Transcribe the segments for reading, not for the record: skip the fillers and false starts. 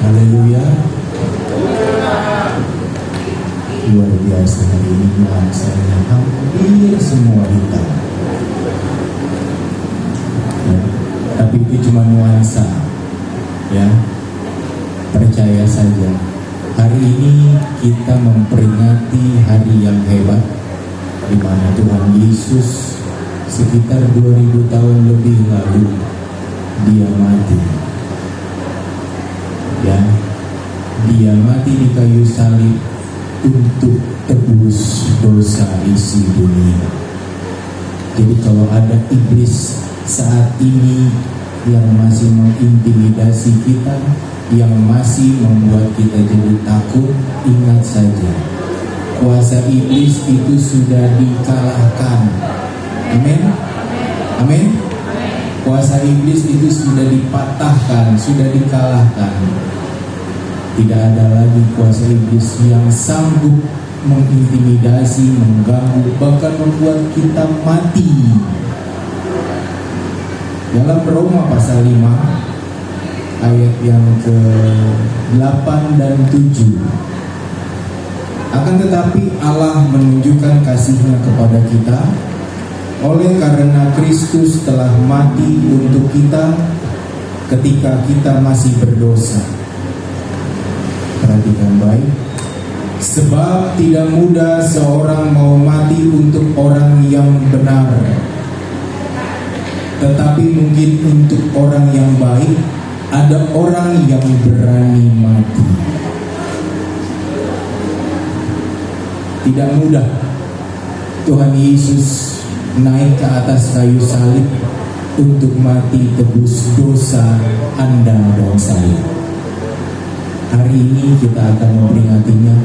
Haleluya. Luar biasa hari ini nuansanya hampir semua hitam. Ya, tapi itu cuma nuansa. Ya, percaya saja. Hari ini kita memperingati hari yang hebat, di mana Tuhan Yesus sekitar 2000 tahun lebih lalu Dia mati. Ya, Dia mati di kayu salib untuk tebus dosa isi dunia. Jadi kalau ada iblis saat ini yang masih mengintimidasi kita, yang masih membuat kita jadi takut, ingat saja, kuasa iblis itu sudah dikalahkan. Amin. Amin. Kuasa iblis itu sudah dipatahkan, sudah dikalahkan. Tidak ada lagi kuasa iblis yang sanggup mengintimidasi, mengganggu, bahkan membuat kita mati. Dalam Roma pasal 5 ayat yang ke-8 dan 7. Akan tetapi Allah menunjukkan kasih-Nya kepada kita oleh karena Kristus telah mati untuk kita ketika kita masih berdosa. Perhatikan baik. Sebab tidak mudah seorang mau mati untuk orang yang benar, tetapi mungkin untuk orang yang baik ada orang yang berani mati. Tidak mudah Tuhan Yesus naik ke atas kayu salib untuk mati tebus dosa Anda dan saya. Hari ini kita akan memperingatinya.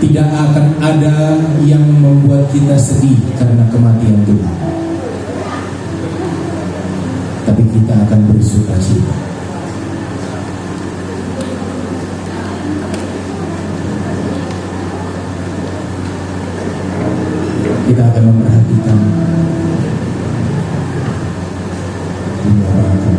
Tidak akan ada yang membuat kita sedih karena kematian Tuhan, tapi kita akan bersukacita. Kita akan memperhatikan menyuarakan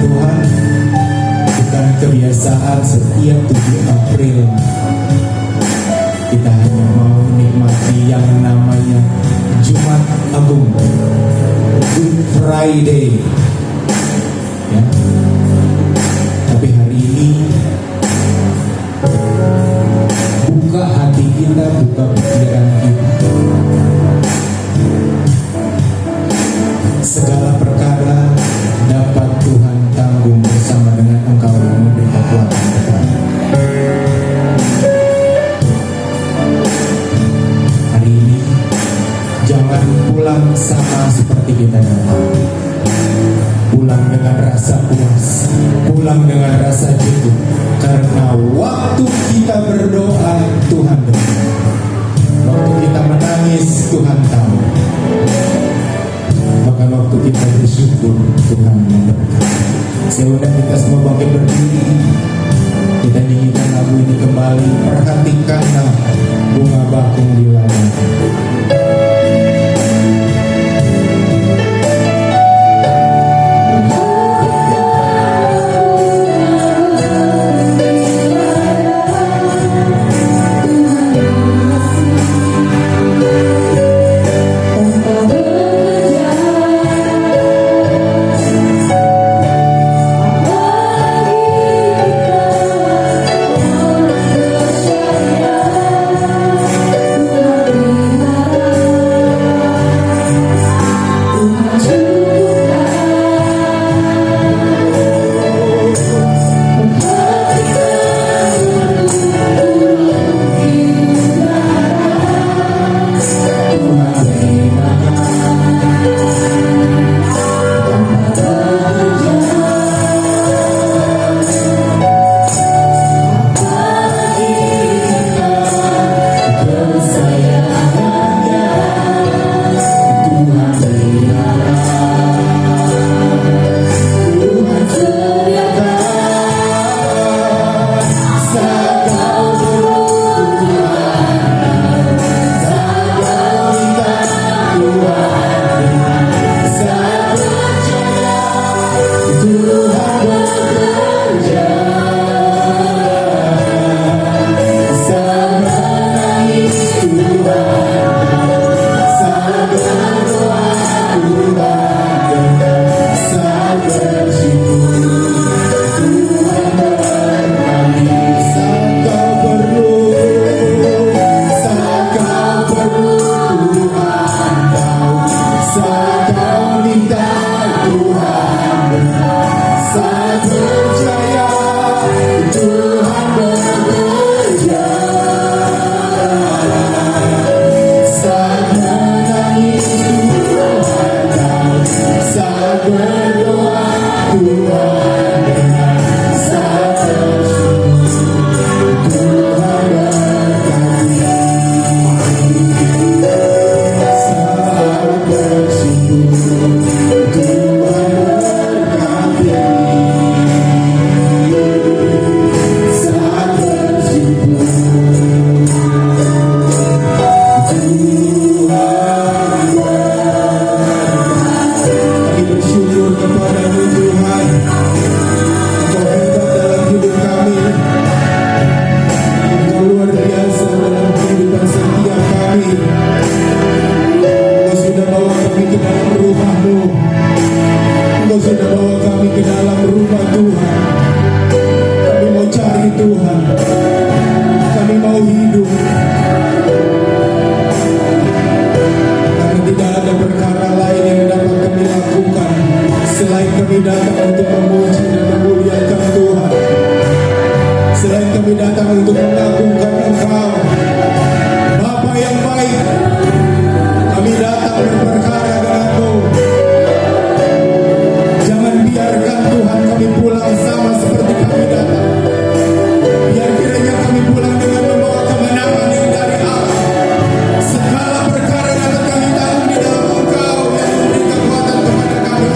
Tuhan, bukan kebiasaan setiap 7 April kita hanya mau menikmati yang namanya Jumat Agung, Good Friday, ya. Tapi hari ini buka hati kita, buka pikiran kita. Segala perkara dapat Tuhan tanggung bersama dengan Engkau yang memberi kekuatan kepada. Hari ini jangan pulang sama seperti kita datang. Pulang dengan rasa puas, pulang dengan rasa cukup, karena waktu kita berdoa Tuhan dengar, waktu kita menangis Tuhan tahu, bahkan waktu kita bersyukur Tuhan memberkati. Saya undang kita semua bangkit berdiri, kita nyanyikan lagu ini kembali. Perhatikanlah bunga bakung di ladang.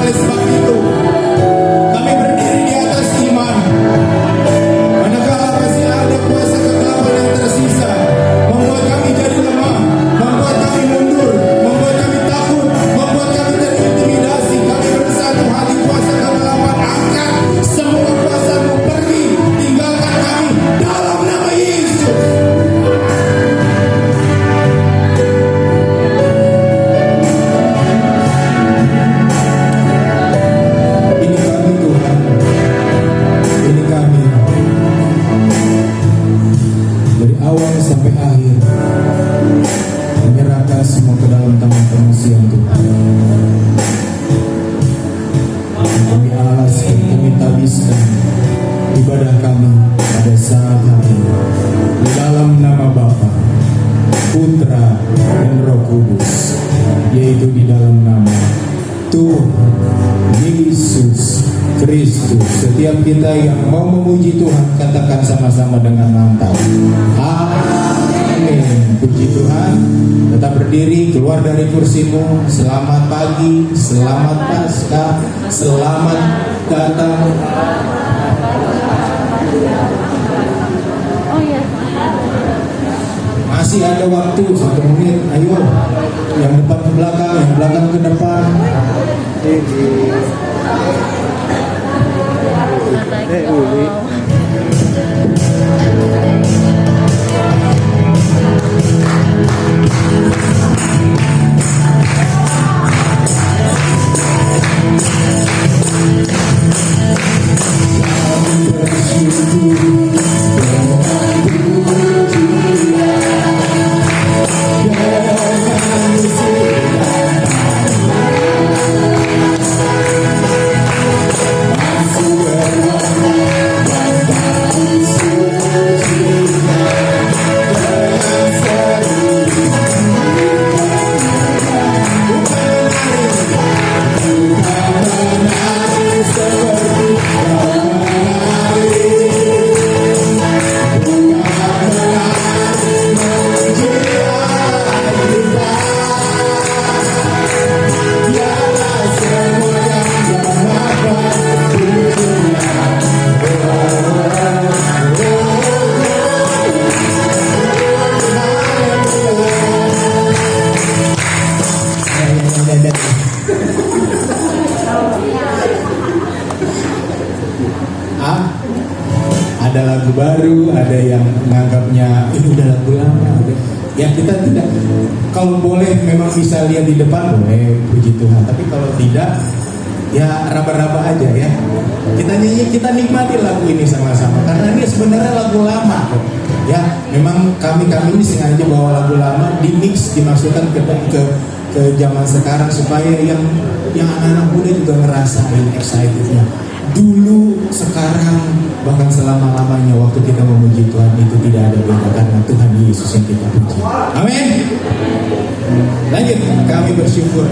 Oleh sebab itu Yesus Kristus. Setiap kita yang mau memuji Tuhan, katakan sama-sama dengan mantap. Amin. Puji Tuhan. Tetap berdiri, keluar dari kursimu. Selamat pagi, selamat Paskah, selamat datang. Masih ada waktu 1 menit. Ayo, yang depan ke belakang, yang belakang ke depan. Ada lagu baru, ada yang menganggapnya ini udah lagu lama. Ya kita tidak, kalau boleh memang bisa lihat di depan boleh, puji Tuhan. Tapi kalau tidak, ya raba-raba aja ya. Kita nyanyi, kita nikmati lagu ini sama-sama karena ini sebenarnya lagu lama kok. Ya, memang kami ini sengaja bawa lagu lama di mix, dimasukkan ke zaman sekarang supaya yang anak-anak muda juga ngerasain excitednya. Dulu, sekarang, bahkan selama-lamanya waktu kita memuji Tuhan itu tidak ada beda karena Tuhan Yesus yang kita puji. Amin. Lanjut, kami bersyukur.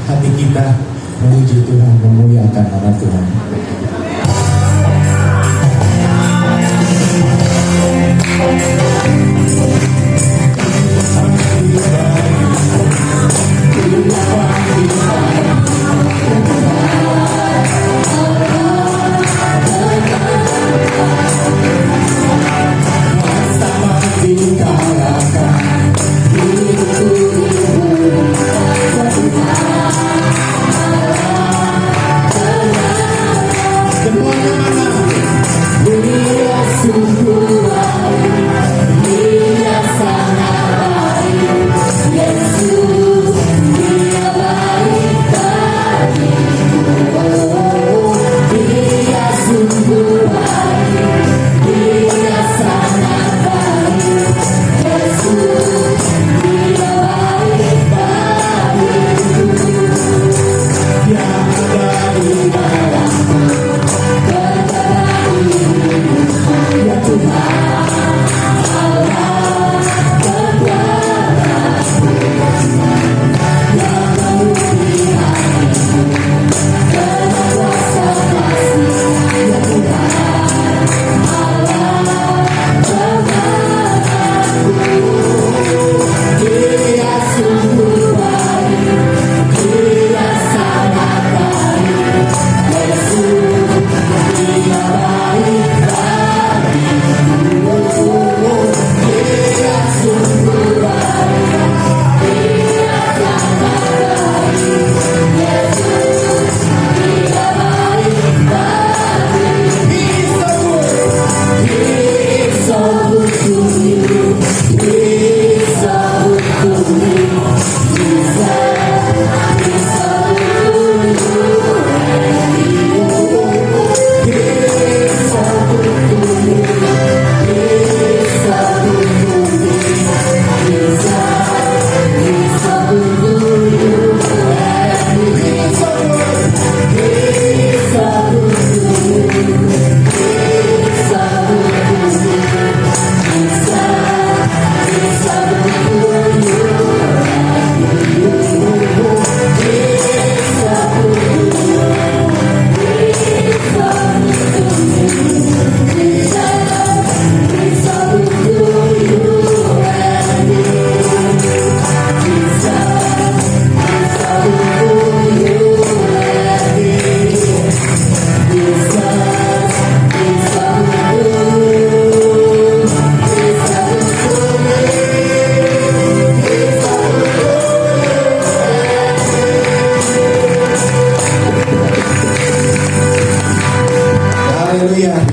hati kita memuji Tuhan, memuliakan nama Tuhan.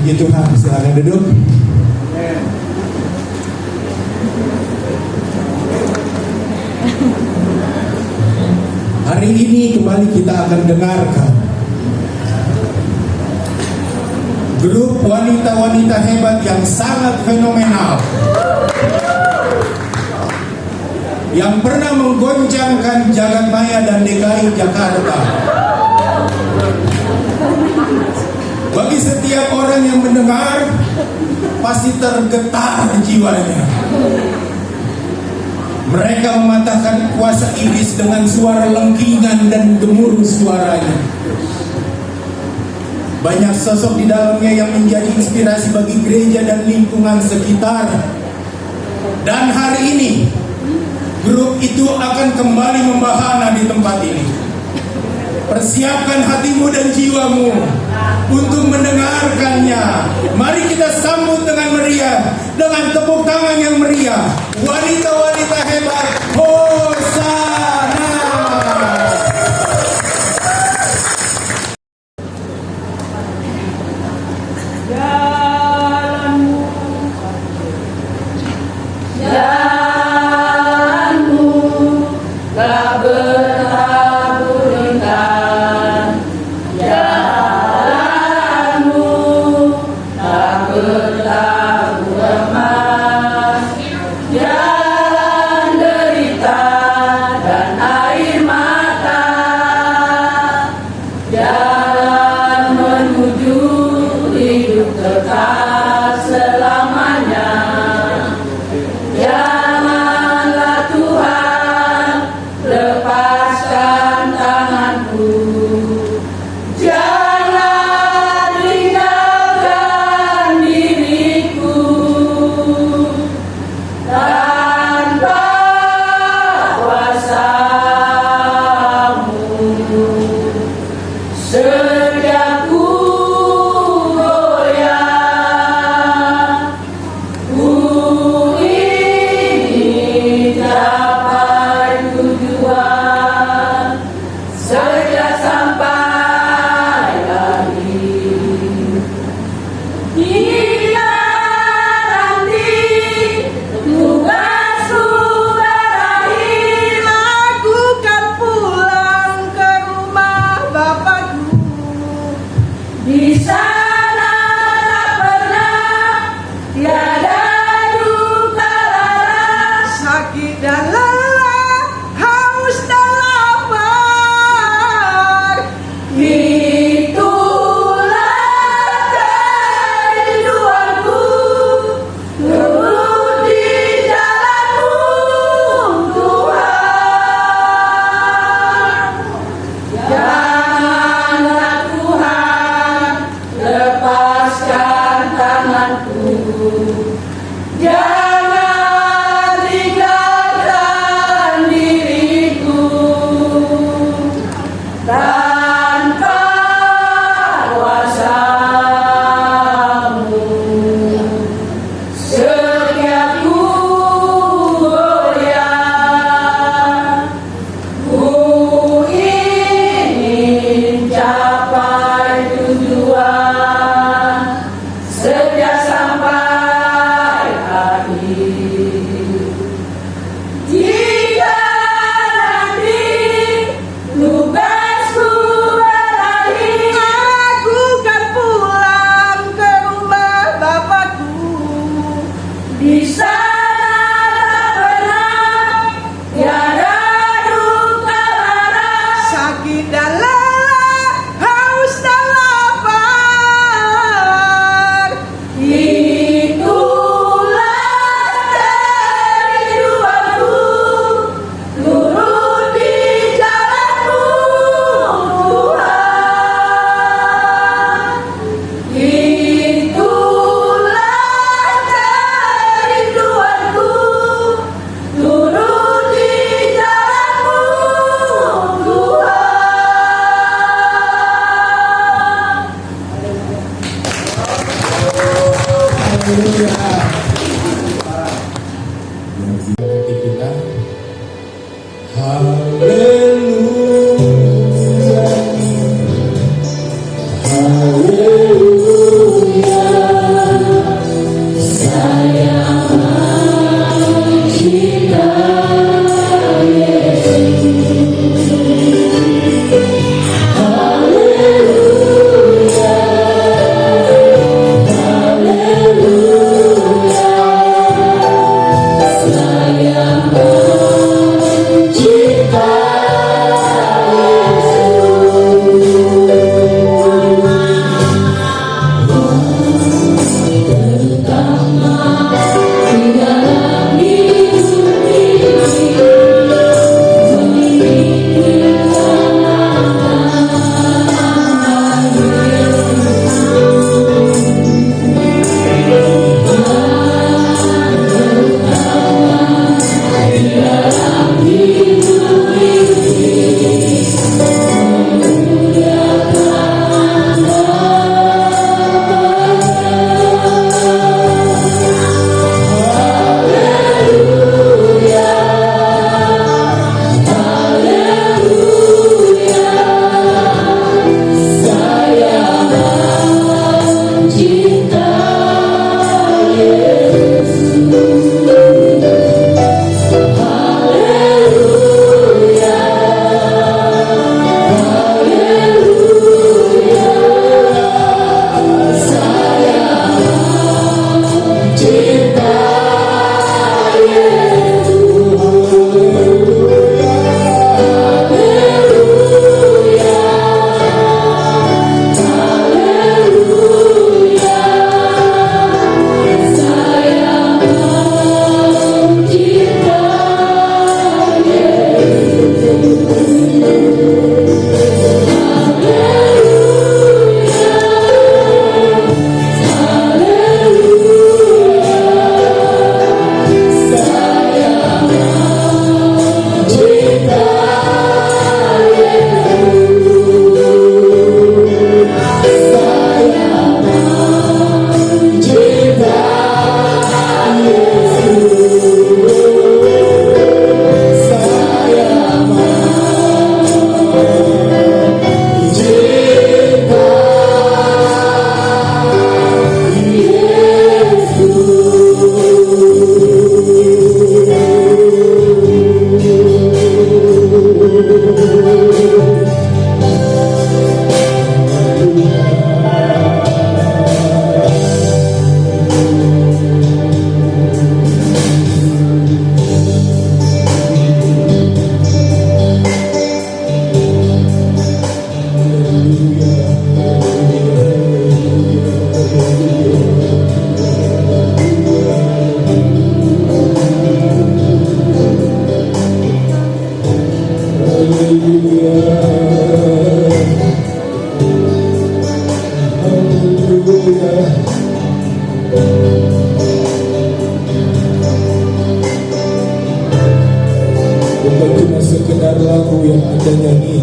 Puji Tuhan, silakan duduk. Hari ini kembali kita akan dengarkan grup wanita-wanita hebat yang sangat fenomenal, yang pernah menggoncangkan jagat maya dan DKI Jakarta. Bagi setiap orang yang mendengar, pasti tergetar jiwanya. Mereka mematahkan kuasa iblis dengan suara lengkingan dan gemuruh suaranya. Banyak sosok di dalamnya yang menjadi inspirasi bagi gereja dan lingkungan sekitar. Dan hari ini, grup itu akan kembali membahana di tempat ini. Persiapkan hatimu dan jiwamu untuk mendengarkannya. Mari kita sambut dengan meriah, dengan tepuk tangan yang meriah, wanita-wanita hebat Hosana. Jalan derita Jangan tinggalkan diriku tanpa kuasa-Mu. Setiap ku goyah, ku ingin capai tujuan. Sejak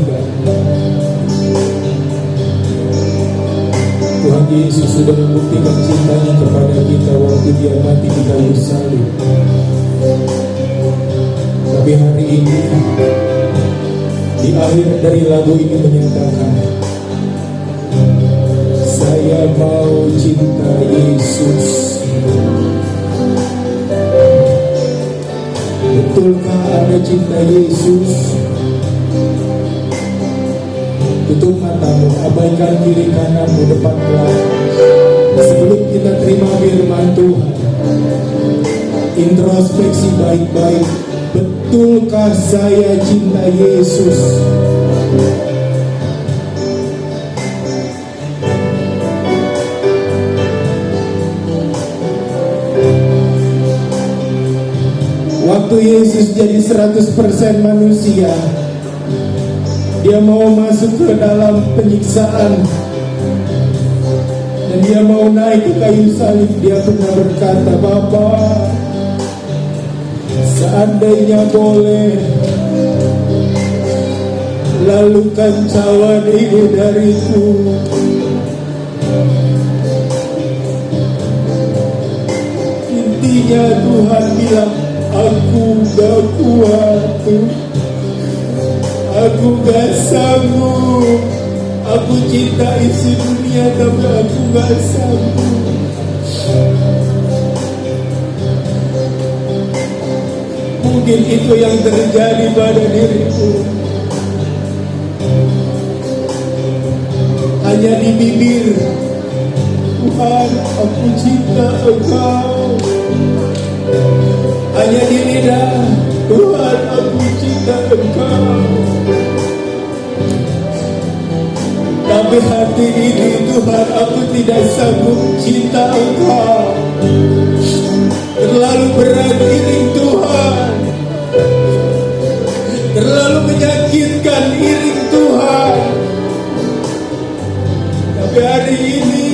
surga. Tuhan Yesus sudah membuktikan cintanya kepada kita waktu dia mati di kayu salib. Tapi hari ini di akhir dari lagu ini menyatakan, saya mau cinta Yesus. Betulkah Anda cinta Yesus? Tutup matamu, abaikan kiri kananmu, depan belakang. Sebelum kita terima firman Tuhan, introspeksi baik-baik. Betulkah saya cinta Yesus? Waktu Yesus jadi 100% manusia, dia mau masuk ke dalam penyiksaan dan dia mau naik ke kayu salib. Dia pernah berkata, Bapa, seandainya boleh, lalukan cawan ini dariku. Intinya Tuhan bilang, aku gak kuat, aku gak sanggup. Aku cinta isi dunia tapi aku gak sanggup. Mungkin itu yang terjadi pada diriku. Hanya di bibir, Tuhan aku cinta Engkau. Hanya di lidah, Tuhan aku cinta Engkau. Tapi hati ini, Tuhan aku tidak sanggup cinta Engkau. Terlalu berat iring Tuhan, terlalu menyakitkan iring Tuhan. Tapi hari ini,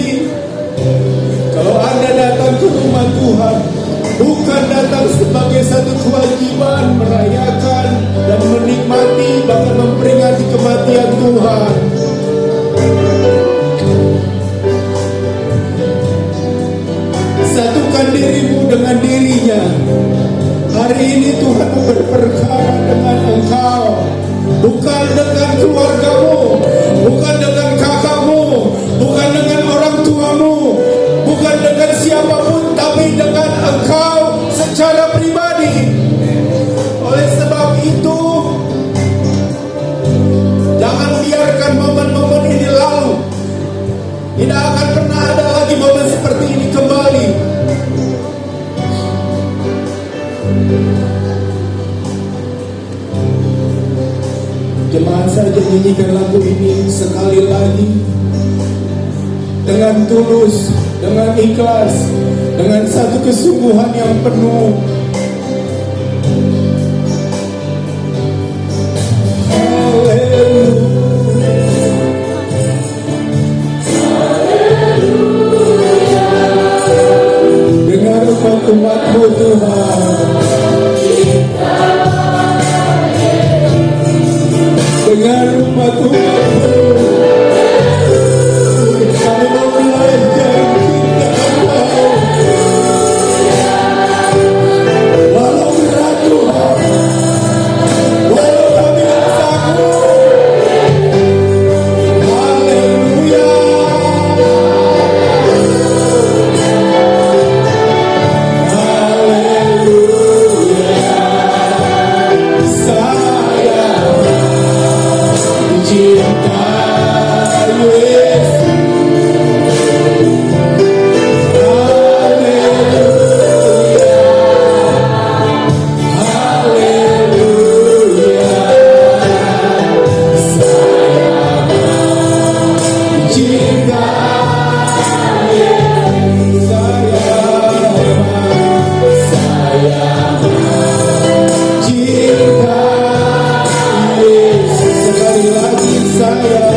kalau Anda datang ke rumah Tuhan, bukan datang sebagai satu kewajiban merayakan dan menikmati bahkan memperingati kematian Tuhan. Satukan dirimu dengan dirinya. Hari ini Tuhan berperkara dengan engkau, bukan dengan keluargamu, bukan dengan kakakmu, bukan dengan orang tuamu, bukan dengan siapapun, tapi dengan engkau secara pribadi. Oleh sebab itu, jangan biarkan momen-momen ini lalu. Tidak akan pernah ada lagi momen seperti ini kembali. Jemaat saja nyanyikan lagu ini sekali lagi dengan tulus, dengan ikhlas, dengan satu kesungguhan yang penuh. Dengar umat-umatmu Tuhan, dengar umat-umatmu. Kami mau belajar cinta Engkau. Walau berat Tuhan, walau kami tak sanggup. Haleluya. Haleluya. Saya cinta Yesus. Haleluya. Haleluya. Saya cinta Yesus. Saya cinta Yesus. Sekali lagi saya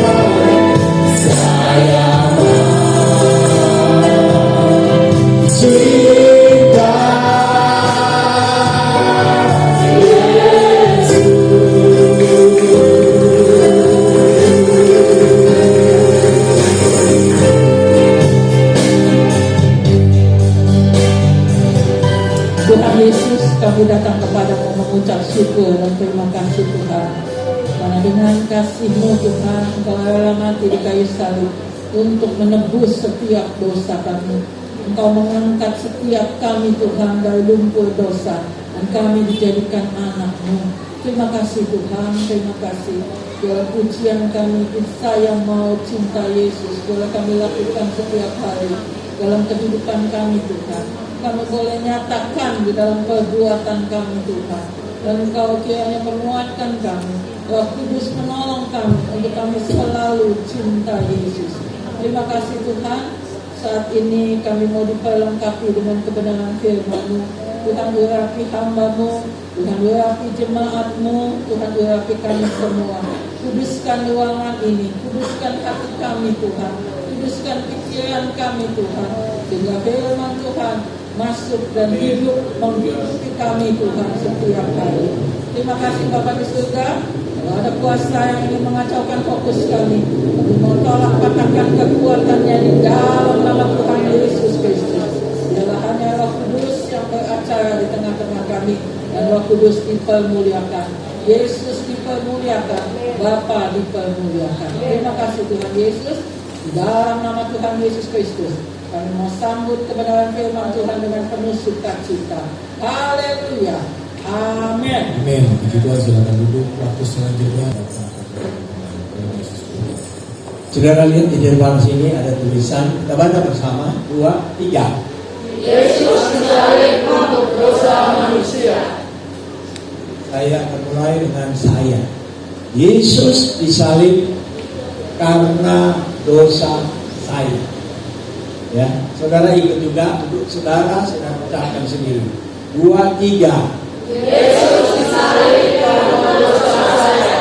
kami datang kepadamu mengucap syukur dan terima kasih Tuhan. Karena dengan kasih-Mu Tuhan, Engkau rela mati di kayu salib untuk menebus setiap dosa kami. Engkau mengangkat setiap kami Tuhan dari lumpur dosa, dan kami dijadikan anak-Mu. Terima kasih Tuhan, terima kasih. Dalam ujian kami, sayang mau cinta Yesus, boleh kami lakukan setiap hari dalam kehidupan kami Tuhan. Kami boleh nyatakan di dalam perbuatan kami Tuhan. Dan Engkau kiranya menguatkan kami. Roh Kudus menolong kami untuk kami selalu cinta Yesus. Terima kasih Tuhan. Saat ini kami mau diperlengkapi dengan kebenaran firman-Mu. Tuhan urapi hamba-Mu, Tuhan urapi jemaat-Mu, Tuhan urapi kami semua. Kuduskan ruangan ini, kuduskan hati kami Tuhan, kuduskan pikiran kami Tuhan, sehingga firman Tuhan masuk dan hidup menghidupi kami Tuhan setiap hari. Terima kasih Bapa di surga. Kalau ada kuasa yang ingin mengacaukan fokus kami mau tolak patahkan kekuatannya di dalam nama Tuhan Yesus Kristus. Biarlah hanya Roh Kudus yang beracara di tengah-tengah kami, dan Roh Kudus dipermuliakan, Yesus dipermuliakan, Bapa dipermuliakan. Terima kasih Tuhan Yesus. Di dalam nama Tuhan Yesus Kristus kami mau sambut kebenaran firman Tuhan dengan penuh sukacita. Haleluya. Amin. Amin. Puji Tuhan, silakan duduk. Waktu selanjutnya. Saudara lihat di depan sini ada tulisan, kita baca bersama, 2, 3. Yesus disalib untuk dosa manusia. Saya akan mulai dengan saya. Yesus disalib karena dosa saya. Ya, saudara ikut juga, duduk saudara, saya ucapkan sendiri. 2, 3. Yesus disalib karena dosa saya.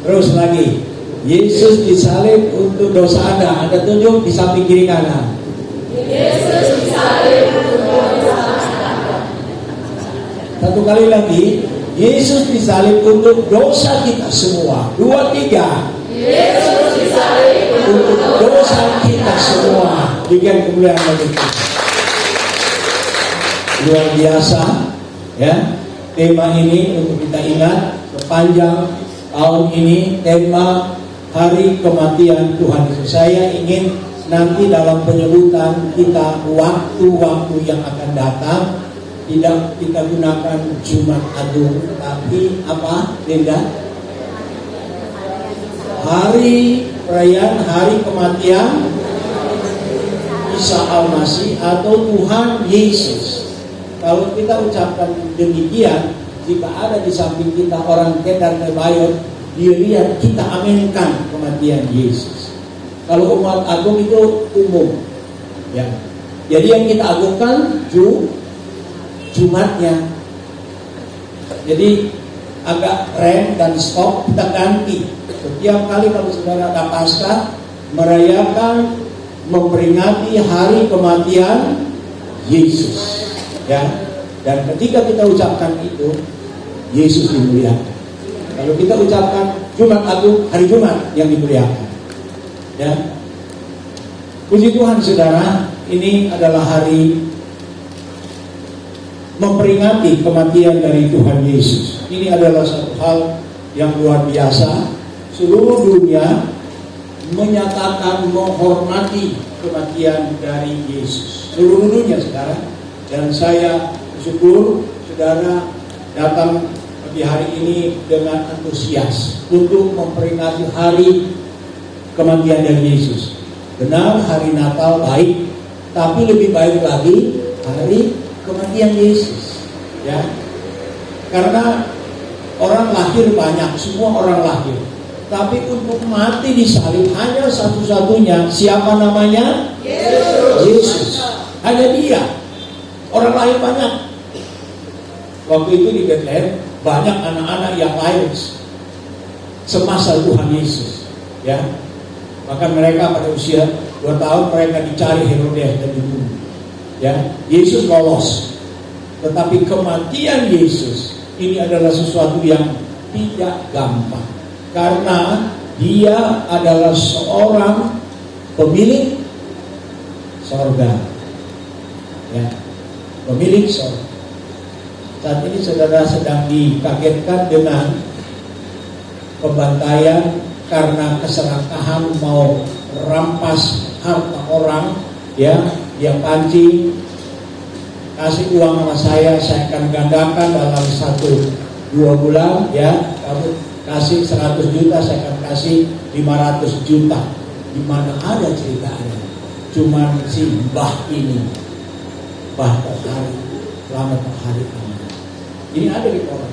Terus lagi, Yesus disalib untuk dosa Anda. Anda tunjuk di samping kiri kanan. Yesus disalib untuk dosa Anda. Satu kali lagi, Yesus disalib untuk dosa kita semua. 2, 3. Yesus disalib Untuk dosa kita semua. Demikian kemuliaan bagi kita. Luar biasa, ya. Tema ini untuk kita ingat sepanjang tahun ini, tema Hari Kematian Tuhan Yesus. Saya ingin nanti dalam penyebutan kita waktu-waktu yang akan datang tidak kita gunakan Jumat Agung, tapi apa, Linda? Hari perayaan Hari Kematian Isa Al-Masih atau Tuhan Yesus. Kalau kita ucapkan demikian, jika ada di samping kita orang Kedar Nebayot, dia lihat kita aminkan kematian Yesus. Kalau umat agung itu umum, ya. Jadi yang kita agungkan Jumatnya. Jadi agak rem dan stop, kita ganti. Setiap kali kalau saudara ada Paskah, merayakan, memperingati hari kematian Yesus. Ya, dan ketika kita ucapkan itu, Yesus dimuliakan. Kalau kita ucapkan Jumat Agung, hari Jumat yang dimuliakan. Ya, puji Tuhan saudara, ini adalah hari memperingati kematian dari Tuhan Yesus. Ini adalah satu hal yang luar biasa. Seluruh dunia menyatakan menghormati kematian dari Yesus. Seluruh dunia sekarang. Dan saya bersyukur saudara datang di hari ini dengan antusias untuk memperingati hari kematian dari Yesus. Benar, hari Natal baik, tapi lebih baik lagi hari kematian Yesus. Ya, karena orang lahir banyak, semua orang lahir. Tapi untuk mati di salib hanya satu-satunya. Siapa namanya? Yesus. Hanya dia. Orang lahir banyak. Waktu itu di Bethlehem banyak anak-anak yang lahir semasa Tuhan Yesus. Ya, bahkan mereka pada usia 2 tahun mereka dicari Herodes dan dibunuh. Ya, Yesus lolos. Tetapi kematian Yesus ini adalah sesuatu yang tidak gampang. Karena dia adalah seorang pemilik sorga, ya, pemilik sorga. Saat ini saudara sedang dikagetkan dengan pembantaian karena keserakahan mau rampas harta orang, ya, dia pancing, kasih uang sama saya akan gandakan dalam 1-2 bulan, ya, kamu kasih 100 juta, saya akan kasih 500 juta. Di mana ada ceritanya? Cuman si Mbah ini, Mbah Tohari, selamat Tohari namanya. Ini ada di orang.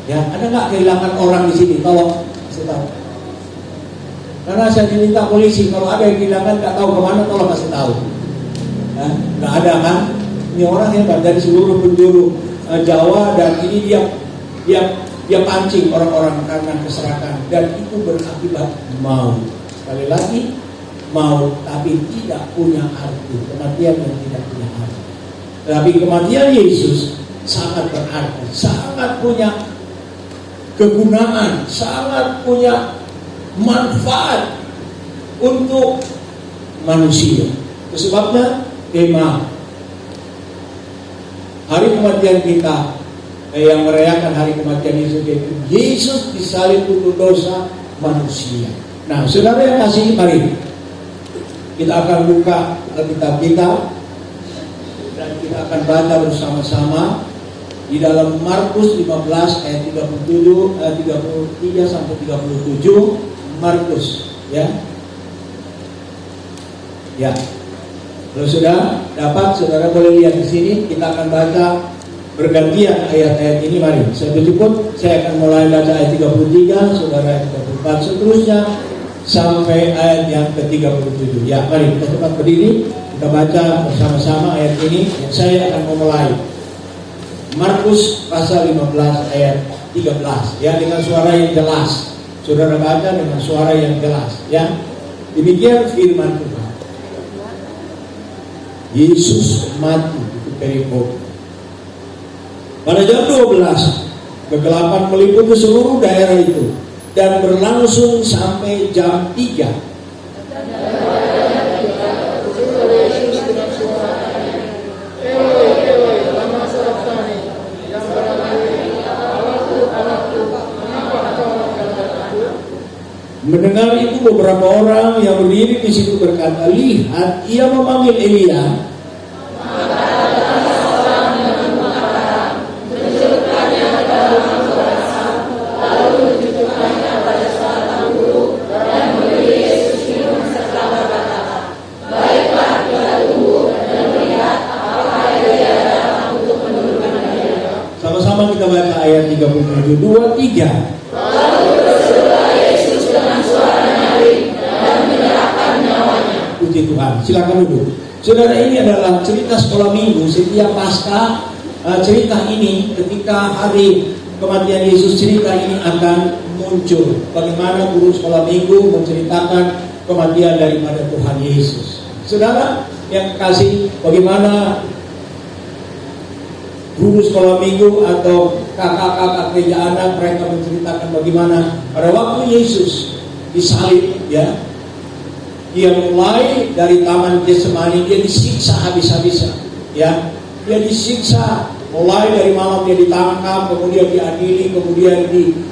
Ya, ada nggak kehilangan orang di sini? Tolong kasih tahu. Karena saya diminta polisi, kalau ada yang kehilangan nggak tahu kemana, tolong kasih tahu. Ya, nggak ada kan? Ini orang hebat dari seluruh penjuru Jawa, dan ini dia pancing orang-orang karena keserakahan, dan itu berakibat maut. Sekali lagi, maut tapi tidak punya arti, kematian yang tidak punya arti. Tapi kematian Yesus sangat berarti, sangat punya kegunaan, sangat punya manfaat untuk manusia. Itu sebabnya tema hari kematian kita yang merayakan hari kematian Yesus, yaitu Yesus disalib untuk dosa manusia. Nah, saudara yang kasih, mari kita akan buka Alkitab kita dan kita akan baca bersama-sama di dalam Markus 15 ayat 33 sampai 37. Markus, ya. Ya. Kalau sudah dapat, saudara boleh lihat di sini. Kita akan baca bergantian ayat-ayat ini. Mari, saya jemput. Saya akan mulai baca ayat 33, saudara ayat 34, seterusnya sampai ayat yang ke-37. Ya, mari kita cepat berdiri. Kita baca bersama-sama ayat ini. Saya akan memulai. Markus pasal 15 ayat 13. Ya, dengan suara yang jelas. Saudara baca dengan suara yang jelas. Ya, demikian firman Tuhan. Yesus mati, itu perikop. Pada jam 12, kegelapan meliputi seluruh daerah itu dan berlangsung sampai jam 3. Mendengar itu beberapa orang yang berdiri di situ berkata, lihat, ia memanggil Elia. Sama-sama kita baca ayat 37, 2, 3. Puji Tuhan, silakan duduk. Saudara, ini adalah cerita sekolah minggu. Setiap pasca cerita ini, ketika hari kematian Yesus, cerita ini akan muncul. Bagaimana guru sekolah minggu menceritakan kematian daripada Tuhan Yesus. Saudara yang kekasih, bagaimana guru sekolah minggu atau kakak-kakak gereja anak, mereka menceritakan bagaimana pada waktu Yesus disalib, ya, dia mulai dari Taman Getsemani, dia disiksa habis-habisan, ya, dia disiksa mulai dari malam, dia ditangkap, kemudian diadili, kemudian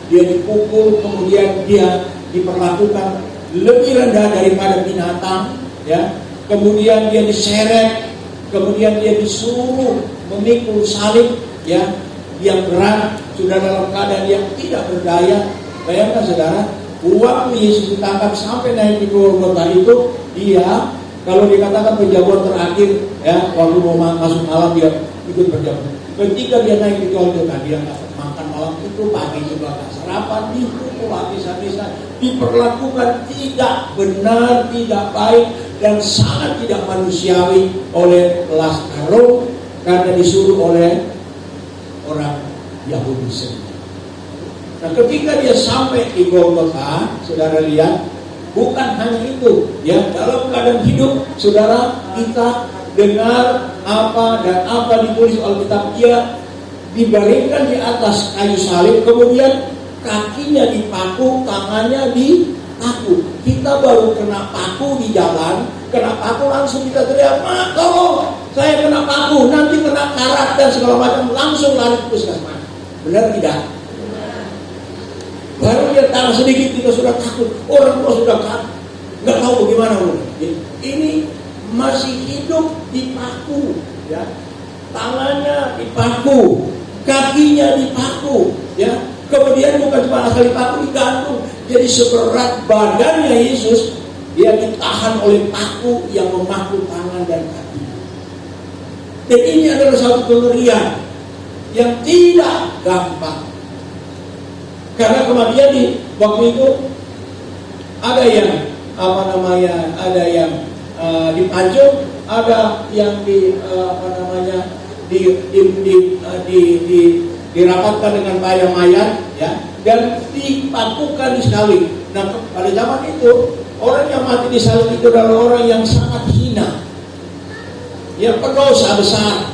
dia dipukul, kemudian dia diperlakukan lebih rendah daripada binatang, ya, kemudian dia diseret, kemudian dia disuruh memikul salib, ya, yang berat, sudah dalam keadaan yang tidak berdaya. Bayangkan saudara, waktu Yesus ditangkap sampai naik di Golgota itu, dia, kalau dikatakan penjamuan terakhir, ya, waktu mau masuk malam dia ikut berjamuan. Ketika dia naik di Golgota, dia nggak makan malam itu, pagi juga nggak sarapan, dipukul habis-habisan, diperlakukan tidak benar, tidak baik, dan sangat tidak manusiawi oleh Lasar Rom, karena disuruh oleh orang Yahudi sendiri. Nah, ketika dia sampai di Golgota, saudara lihat, bukan hanya itu, ya, dalam keadaan hidup, saudara, kita dengar apa dan apa ditulis Alkitab, dia dibaringkan di atas kayu salib, kemudian kakinya dipaku, tangannya dipaku. Kita baru kena paku di jalan, kena paku langsung kita teriak, "Ma, tolong, saya kena paku, nanti kena karat dan segala macam, langsung lari ke puskesmas. Benar tidak? Baru dia tahu sedikit kita sudah takut, orang tua sudah takut, nggak tahu bagaimana. Ini masih hidup dipaku, ya, tangannya dipaku, kakinya dipaku, ya. Kemudian bukan cuma asal dipaku, digantung. Jadi seberat badannya Yesus, dia ditahan oleh paku yang memaku tangan dan kaki. Dan ini adalah satu pengerian yang tidak gampang. Karena kematian di waktu itu ada yang ada yang dipancung, ada yang dirapatkan dengan mayat, ya, dan dipakukan di salib. Nah, pada zaman itu orang yang mati di salib itu adalah orang yang sangat hina, yang berdosa besar.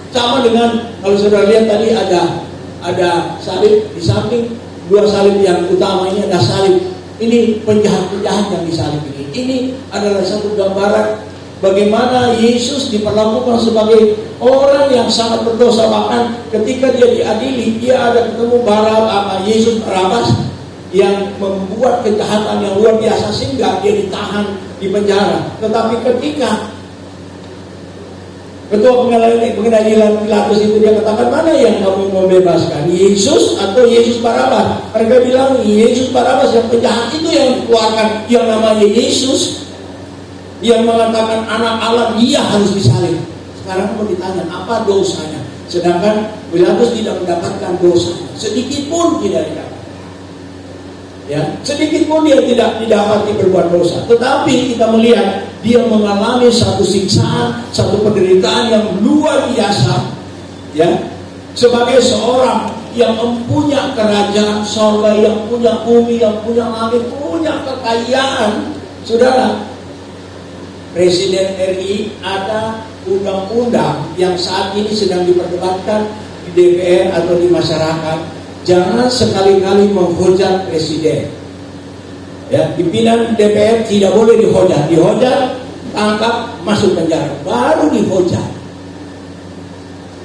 Sama dengan kalau saudara lihat tadi ada salib di samping, dua salib yang utama ini ada salib. Ini penjahat-penjahat yang disalib ini. Ini adalah satu gambaran bagaimana Yesus diperlakukan sebagai orang yang sangat berdosa. Bahkan ketika dia diadili, dia ada ketemu Yesus Barabas yang membuat kejahatan yang luar biasa sehingga dia ditahan di penjara. Tetapi ketika ketua pengadilan Pilatus itu dia katakan, mana yang kamu mau bebaskan, Yesus atau Yesus Barabas? Mereka bilang Yesus Barabas, yang penjahat itu yang dikeluarkan. Yang namanya Yesus yang mengatakan anak Allah, dia harus disalib. Sekarang mau ditanya apa dosanya, sedangkan Pilatus tidak mendapatkan dosa sedikit pun, tidak didapat. Ya, sedikit pun dia tidak didapati berbuat dosa. Tetapi kita melihat dia mengalami satu siksaan, satu penderitaan yang luar biasa, ya, sebagai seorang yang mempunyai kerajaan sorga, yang punya bumi, yang punya langit, punya kekayaan. Saudara, Presiden RI ada undang-undang yang saat ini sedang diperdebatkan di DPR atau di masyarakat. Jangan sekali-kali menghujat presiden. Ya, pimpinan DPR tidak boleh dihujat. Dihujat, tangkap, masuk penjara. Baru dihujat.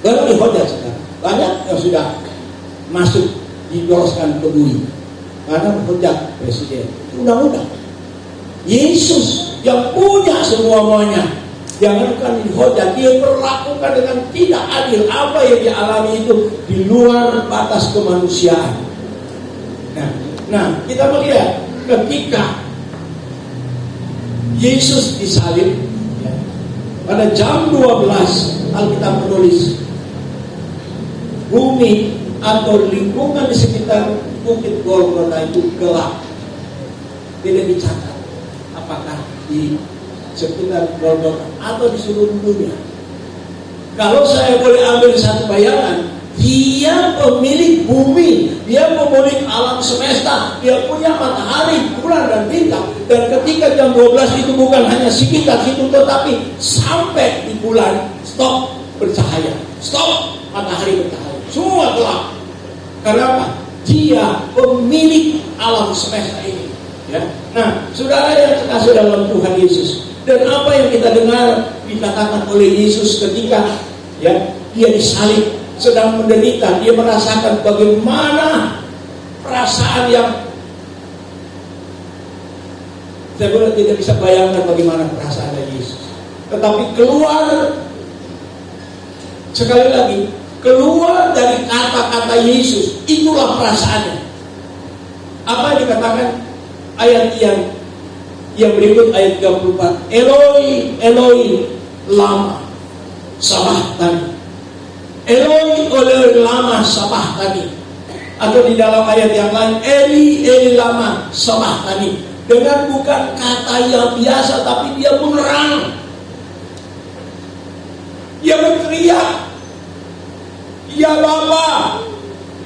Sekarang. Banyak yang sudah masuk didoroskan ke bui karena menghujat presiden. Undang-undang. Yesus yang punya semuanya, jangankan dihujat, dia perlakukan dengan tidak adil. Apa yang dia alami itu di luar batas kemanusiaan. Nah, kita melihat ketika Yesus disalib, ya, pada jam 12 Alkitab menulis bumi atau lingkungan di sekitar Bukit Golgota itu gelap. Tidak dicatat apakah di sekitar Golgota atau di seluruh dunia. Kalau saya boleh ambil satu bayangan, dia pemilik bumi, dia pemilik alam semesta, dia punya matahari, bulan dan bintang. Dan ketika jam 12 itu bukan hanya sekitar situ, tetapi sampai di bulan stop bercahaya, stop matahari bercahaya, semua gelap. Kenapa? Dia pemilik alam semesta ini. Ya. Nah, saudara yang terkasih dalam Tuhan Yesus, dan apa yang kita dengar dikatakan oleh Yesus ketika, ya, dia disalib, sedang menderita, dia merasakan bagaimana perasaan yang saya benar tidak bisa bayangkan bagaimana perasaan Yesus. Tetapi keluar, sekali lagi, keluar dari kata-kata Yesus, itulah perasaannya. Apa yang dikatakan ayat yang berikut, ayat 34, Eloi, Eloi, lama sabachthani. Eloi, Eloi, lama sabachthani. Atau di dalam ayat yang lain, Eli, Eli, lama sabachthani. Dengan bukan kata yang biasa, tapi dia menerang. Dia berteriak, ya Bapa,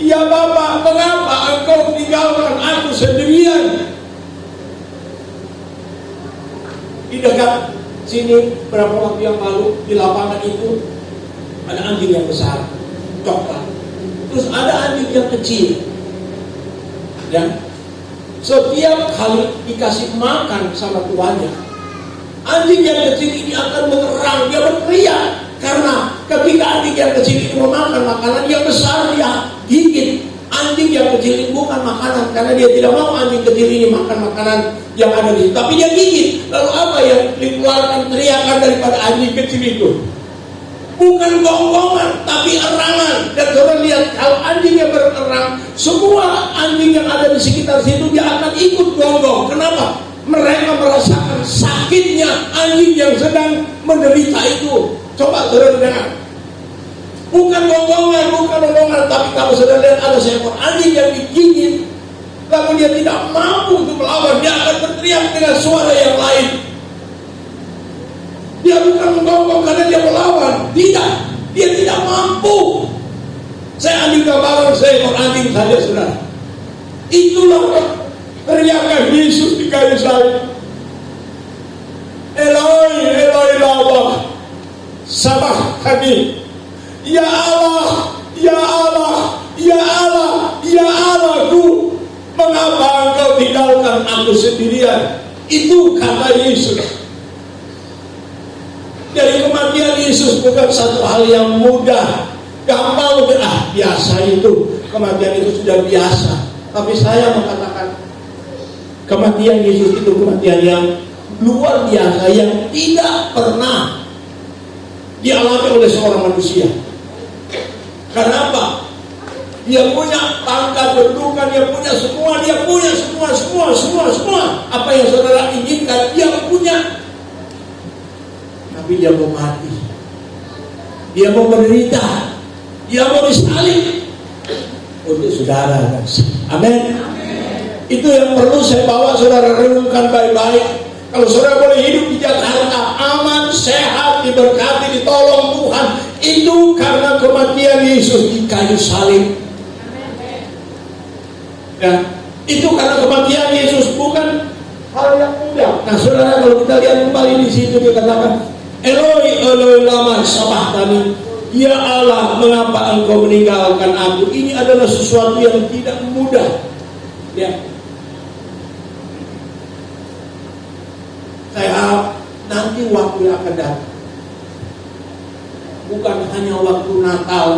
ya Bapa, mengapa engkau tinggalkan aku sendirian? Di dekat sini beberapa waktu yang lalu di lapangan itu ada anjing yang besar, coklat. Terus ada anjing yang kecil. Dan setiap kali dikasih makan sama tuannya, Anjing yang kecil ini akan mengerang, dia berteriak. Karena ketika anjing yang kecil ini memakan makanan yang besar, dia gigit. Anjing yang kecil ini bukan makanan, karena dia tidak mau anjing kecil ini makan makanan yang ada di situ, tapi dia gigit. Lalu apa yang dikeluarkan teriakan daripada anjing kecil itu? Bukan gonggongan, tapi erangan. Dan saudara lihat, kalau anjing yang bererang, semua anjing yang ada di sekitar situ dia akan ikut gonggong. Kenapa? Mereka merasakan sakitnya anjing yang sedang menderita itu. Coba saudara dengar. Bukan gonggongan, tapi kalau saudara lihat ada seekor anjing yang digigit, lalu dia tidak mampu untuk melawan, dia akan berteriak dengan suara yang lain. Dia bukan menggonggong karena dia melawan, tidak, dia tidak mampu. Saya ambil gambaran seekor anjing saja, saudara. Itulah teriakan Yesus di kayu salib. Eloi, Eloi lama sabachthani. Ya Allah, ya Allah, ya Allah, ya Allahku, mengapa engkau tinggalkan aku sendirian? Itu kata Yesus. Dari kematian Yesus bukan satu hal yang mudah, gampang, biasa itu, kematian itu sudah biasa. Tapi saya mengatakan kematian Yesus itu kematian yang luar biasa, yang tidak pernah dialami oleh seorang manusia. Karena apa? Dia punya pangkat, kedudukan, dia punya semua, semua. Apa yang saudara inginkan, dia punya. Tapi dia mau mati, dia mau menderita, dia mau disalib untuk saudara. Amin. Itu yang perlu saya bawa saudara renungkan baik-baik. Kalau saudara boleh hidup di Jakarta aman, sehat, diberkati, ditolong Tuhan, itu karena kematian Yesus di kayu salib. Ya, itu karena kematian Yesus, bukan hal yang mudah. Nah saudara, kalau kita lihat kembali di situ dikatakan, Eloi, Eloi lama sabachthani. Ya Allah, mengapa engkau meninggalkan aku? Ini adalah sesuatu yang tidak mudah. Ya. Saya harap nanti waktu yang akan datang, bukan hanya waktu Natal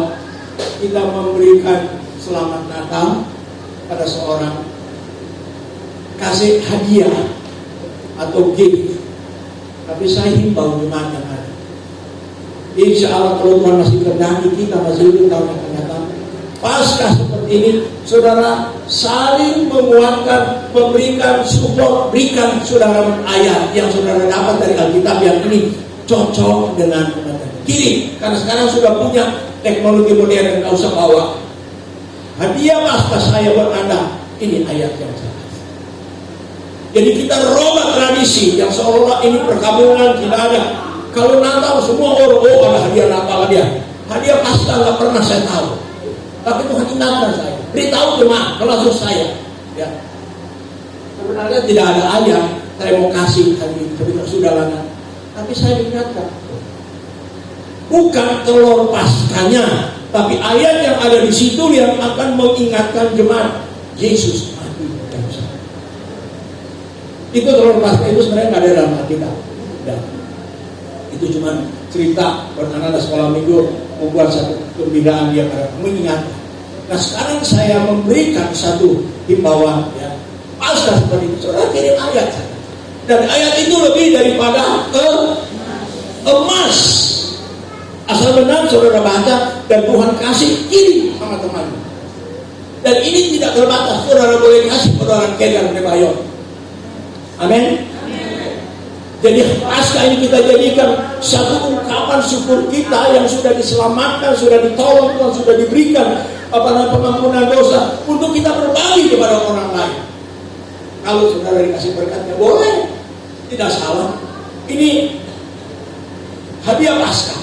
kita memberikan selamat Natal pada seorang, kasih hadiah atau gift, tapi saya himbau jemaat yang ada. Insya Allah kalau Tuhan masih kehendaki, kita masih hidup tahun yang akan datang, Paskah seperti ini, saudara saling menguatkan, memberikan support, berikan saudara ayat yang saudara dapat dari Alkitab yang ini cocok dengan kirim. Karena sekarang sudah punya teknologi modern, nggak usah bawa. Hadiah Paskah saya buat Anda, ini ayat yang jelas. Jadi kita robah tradisi yang seolah-olah ini perkabungan, tidak ada. Kalau Natal semua orang, ada hadiah Natal, hadiah Paskah nggak pernah saya tahu. Tapi Tuhan ingatkan saya, beritahu jemaat, langsung saya. Ya. Sebenarnya tidak ada ayat saya mau kasih hadiah, tapi sudah lama. Tapi saya ingatkan, bukan telur Paskahnya, tapi ayat yang ada di situ yang akan mengingatkan jemaat Yesus mati. Itu telur Paskah itu sebenarnya nggak ada dalam Alkitab. Itu cuma cerita anak-anak sekolah minggu membuat satu pembinaan yang ada mengingatkan. Nah sekarang saya memberikan satu himbauan, ya, Paskah seperti itu, saudara kirim ayat, dan ayat itu lebih daripada emas. Asal benar saudara baca dan Tuhan kasih, kirim sama teman. Dan ini tidak terbatas, saudara boleh kasih pada orang kaya dan bebayon. Amin. Jadi Paskah ini kita jadikan satu ungkapan syukur kita yang sudah diselamatkan, sudah ditolong Tuhan, sudah diberikan pengampunan dosa untuk kita berbagi kepada orang lain. Kalau saudara dikasih berkatnya boleh, tidak salah. Ini hadiah Paskah,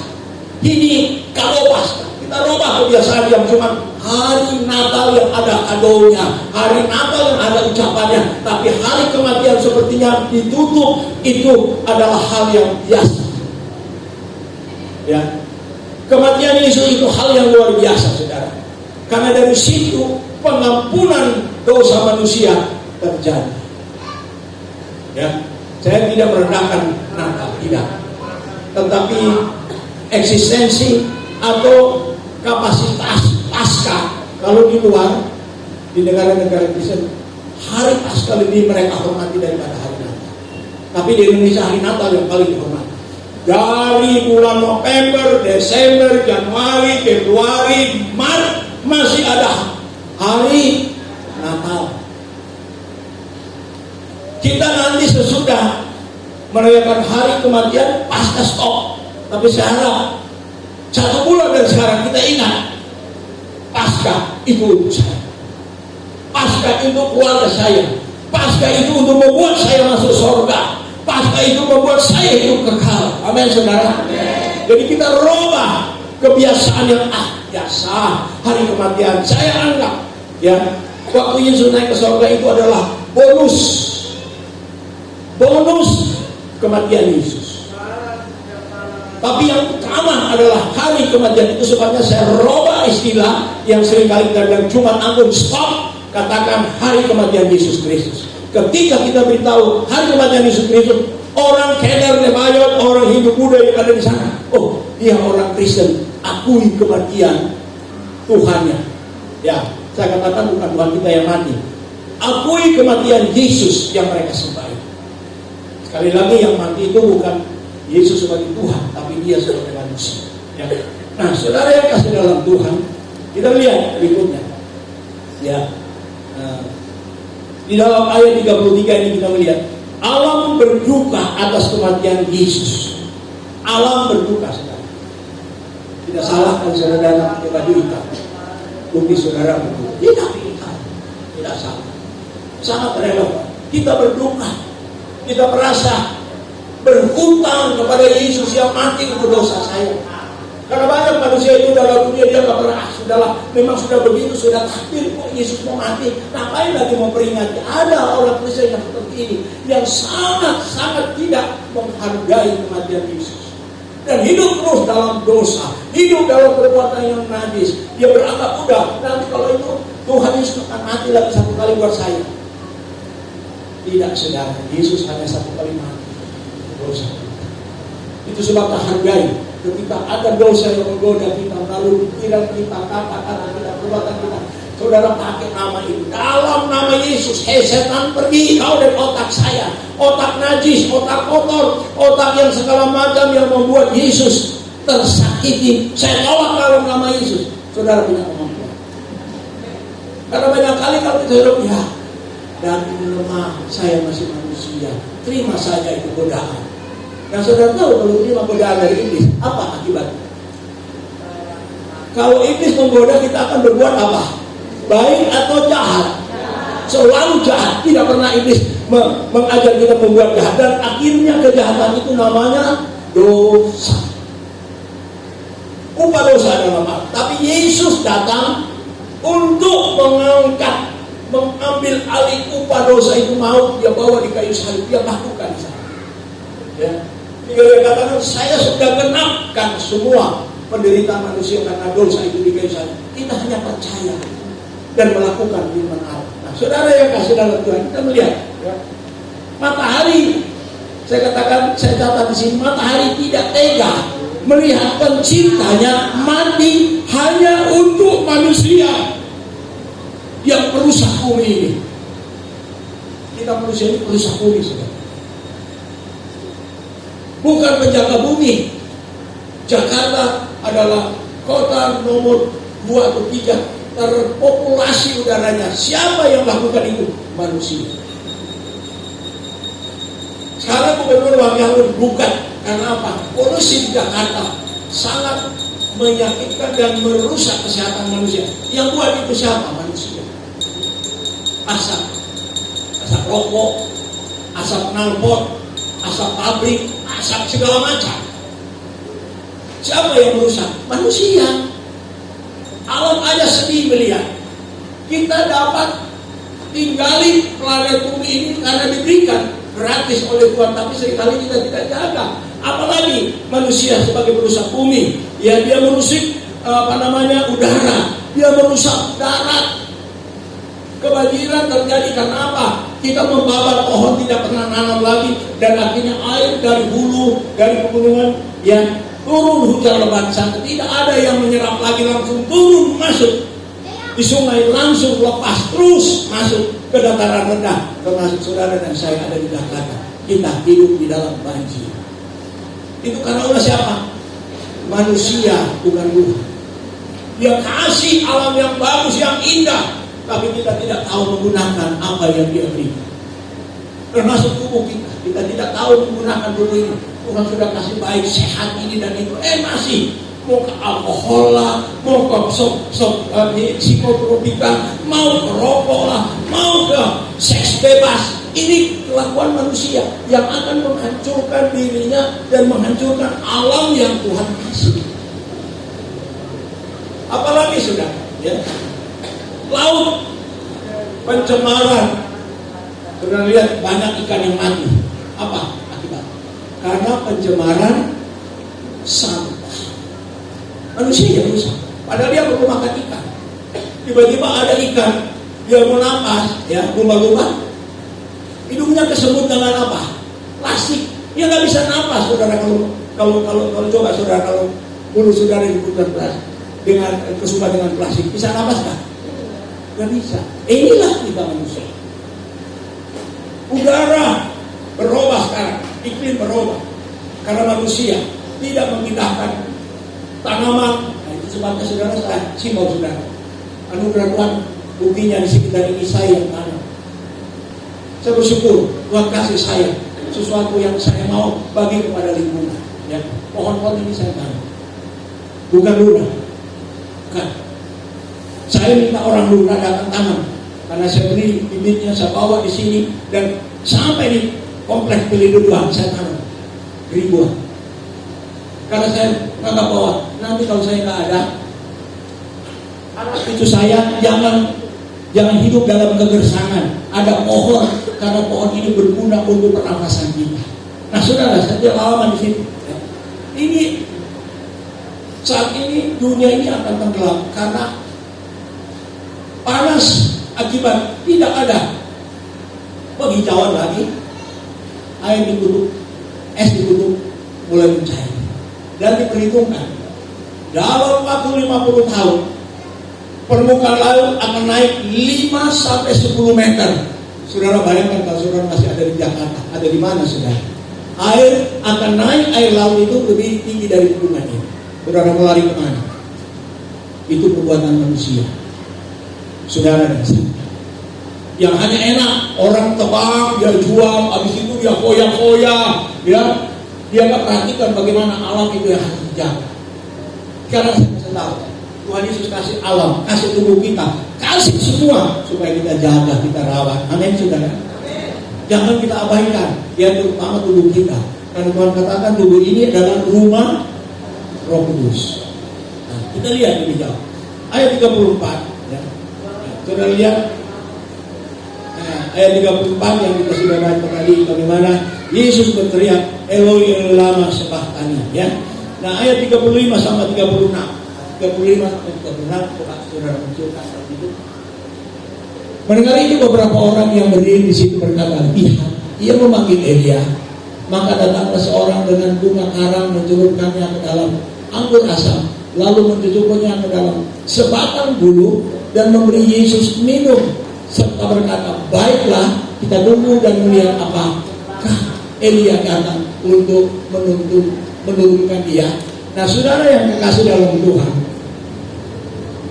ini kado Paskah. Kita robah kebiasaan yang cuma hari Natal yang ada kadonya, hari Natal yang ada ucapannya, tapi hari kematian sepertinya ditutup. Itu adalah hal yang biasa. Ya, kematian Yesus itu hal yang luar biasa, saudara. Karena dari situ pengampunan dosa manusia terjadi. Ya, Saya tidak merendahkan Natal, tidak. Tetapi eksistensi atau kapasitas pasca, kalau di luar, di negara-negara Kristen, hari pasca lebih mereka hormati daripada hari Natal. Tapi di Indonesia hari Natal yang paling dihormati. Dari bulan November, Desember, Januari, Februari, Maret masih ada hari Natal. Kita nanti sesudah merayakan hari kematian pasca stop. Tapi saya harap 1 bulan dari sekarang kita ingat, pasca itu untuk saya, pasca itu keluarga saya, pasca itu untuk membuat saya masuk surga, pasca itu membuat saya hidup kekal. Amin saudara. Jadi kita rubah kebiasaan yang biasa hari kematian. Saya anggap ya, waktu Yesus naik ke surga itu adalah bonus kematian Yesus. Tapi yang utama adalah hari kematian itu. Sebabnya saya rubah istilah yang seringkali kita bilang Jumat Agung, stop, katakan hari kematian Yesus Kristus. Ketika kita beritahu hari kematian Yesus Kristus, orang Kedar Nebayot, orang Hindu Buddha yang ada di sana, oh dia orang Kristen, akui kematian Tuhannya. Ya, saya katakan bukan Tuhan kita yang mati, akui kematian Yesus yang mereka sembah. Sekali lagi, yang mati itu bukan Yesus sebagai Tuhan, tapi dia sebagai manusia. Ya. Nah, saudara yang kasih dalam Tuhan, kita lihat berikutnya. Ya, di dalam ayat 33 ini kita melihat alam berduka atas kematian Yesus. Alam berduka, saudara. Tidak salah kalau saudara datang ke baju hitam, bukti saudara berduka. Tidak salah. Sangat relevan. Kita berduka. Kita merasa berhutang kepada Yesus yang mati untuk dosa saya. Karena banyak manusia itu dalam dunia dia nggak pernah, sudahlah, memang sudah begitu, sudah takdir kok Yesus mau mati. Ngapain lagi memperingati? Ada orang Kristen yang seperti ini, yang sangat tidak menghargai kematian Yesus dan hidup terus dalam dosa, hidup dalam perbuatan yang najis. Dia beranggap udah nanti kalau itu Tuhan Yesus akan mati lagi 1 kali buat saya. Tidak, saudara, Yesus hanya 1 kali mati dosa. Itu sebabnya hargai. Ketika ada dosa yang menggoda kita, lalu pikiran kita, kata-kata kita, perbuatan kita, saudara pakai nama itu. Dalam nama Yesus, hei setan, pergi kau dari otak saya. Otak najis, otak kotor, otak yang segala macam yang membuat Yesus tersakiti, saya tolak dalam nama Yesus. Saudara punya kemampuan. Karena banyak kali kalau kita hidup, ya dan lemah, saya masih manusia, terima saja itu godaan. Dan saudara tahu kalau terima godaan dari iblis, apa akibatnya? Kalau iblis menggoda, kita akan berbuat apa? Baik atau jahat? Selalu jahat. Tidak pernah iblis mengajar kita membuat jahat. Dan akhirnya kejahatan itu namanya dosa. Upah dosa adalah maut. Tapi Yesus datang untuk mengambil alih upah dosa itu maut. Dia bawa di kayu salib, dia lakukan di sana. Ya. Dia katakan, saya sudah genapkan semua penderitaan manusia karena dosa itu di kayu salib. Kita hanya percaya dan melakukan firman Allah. Nah, saudara yang kasih dalam Tuhan, kita melihat ya, matahari, saya katakan, saya catat di sini, matahari tidak tega melihat penciptanya mati hanya untuk manusia yang perusak bumi ini. Kita manusia ini perusak bumi, saudara. Bukan penjaga bumi. Jakarta adalah kota nomor 2 atau 3 terpopulasi udaranya. Siapa yang melakukan itu? Manusia. Sekarang gubernur Wahyu bukan. Karena apa? Polusi di Jakarta sangat menyakitkan dan merusak kesehatan manusia. Yang buat itu siapa? Manusia. Asap rokok, asap knalpot, asap pabrik, asap segala macam. Siapa yang merusak? Manusia. Alam aja sedih melihat. Kita dapat tinggali planet bumi ini karena diberikan gratis oleh Tuhan, tapi seringkali kita tidak jaga. Apalagi manusia sebagai perusak bumi, ya dia merusak udara, dia merusak darat. Kebanjiran terjadi karena apa? Kita membabat pohon tidak pernah nanam lagi, dan akhirnya air dari hulu, dari pegunungan yang turun hujan lebat sana, tidak ada yang menyerap lagi, langsung turun masuk di sungai, langsung lepas terus masuk ke dataran rendah. Termasuk saudara dan saya ada di Jakarta, kita hidup di dalam banjir. Itu karena ulah siapa? Manusia, bukan Tuhan. Dia kasih alam yang bagus, yang indah, tapi kita tidak tahu menggunakan apa yang Dia berikan. Termasuk tubuh kita, kita tidak tahu menggunakan tubuh ini. Tuhan sudah kasih baik, sehat ini dan itu, masih mau ke alkohol lah, mau ke psikotropika, mau ke rokok lah, mau ke seks bebas. Ini kelakuan manusia yang akan menghancurkan dirinya dan menghancurkan alam yang Tuhan kasih. Apalagi sudah, ya, laut, pencemaran. Sudah lihat banyak ikan yang mati. Apa akibat? Karena pencemaran sampah. Manusia yang rusak. Padahal dia perlu makan ikan. Tiba-tiba ada ikan, dia mau napas, ya, lumba-lumba. Hidungnya kesemut dengan apa? Plastik. Dia nggak bisa napas, saudara. Kalau coba saudara, kalau mulut saudara diputar plastik dengan kesukaan dengan plastik, bisa napas nggak? Nggak bisa. Inilah kita manusia. Udara berubah sekarang, iklim berubah karena manusia tidak memindahkan tanaman. Nah, itu sebabnya saudara saya simbol saudara. Anugerah Tuhan, buktinya di sekitar ini saya yang tanam. Saya bersyukur Tuhan kasih saya sesuatu yang saya mau bagi kepada lingkungan. Ya, pohon-pohon ini saya tanam, bukan lurah, bukan. Saya minta orang lurah datang tanam, karena saya beli bibitnya, saya bawa di sini dan sampai di kompleks Pelindungan saya tanam ribuan. Karena saya nggak bawa, nanti kalau saya nggak ada, anak cucu saya jangan hidup dalam kegersangan. Ada pohon, karena pohon ini berguna untuk pernafasan kita. Nah, saudara, saya pengalaman di sini. Ini saat ini dunia ini akan tenggelam karena panas akibat tidak ada penghijauan lagi, air ditutup, es ditutup, mulai mencair. Dan diperhitungkan dalam waktu 50 tahun permukaan laut akan naik 5 sampai 10 meter. Saudara bayangkan kalau saudara masih ada di Jakarta, ada di mana saudara? Air akan naik, air laut itu lebih tinggi dari bendungan ini. Saudara mau lari kemana? Itu perbuatan manusia, saudara dan saya. Yang hanya enak, orang tebang, dia jual, habis itu dia foya-foya, ya. Dia nggak perhatikan bagaimana alam itu yang harus dijaga. Karena saya tahu Tuhan Yesus kasih alam, kasih tubuh kita, kasih semua supaya kita jaga, kita rawat. Amin, saudara. Jangan kita abaikan, ya, terutama tubuh kita. Karena Tuhan katakan tubuh ini adalah rumah Roh Kudus. Nah, kita lihat lebih jauh. Ayat 34, ya. Saudara lihat. Nah, ayat 34 yang kita sudah baca tadi, bagaimana Yesus berteriak, Eloi Eloi lama sabachthani, ya. Nah, ayat 35 sampai 36. 35 sampai 36, saudara munculkan saat itu. Mendengar itu beberapa orang yang berdiri di situ berkata, lihat, ia memanggil Elia. Maka datanglah seorang dengan bunga karang mencelupkannya ke dalam anggur asam, lalu mencucuknya ke dalam sebatang bulu dan memberi Yesus minum, serta berkata, baiklah, kita tunggu dan melihat apakah Elia datang untuk menurunkan dia. Nah, saudara yang kekasih dalam Tuhan,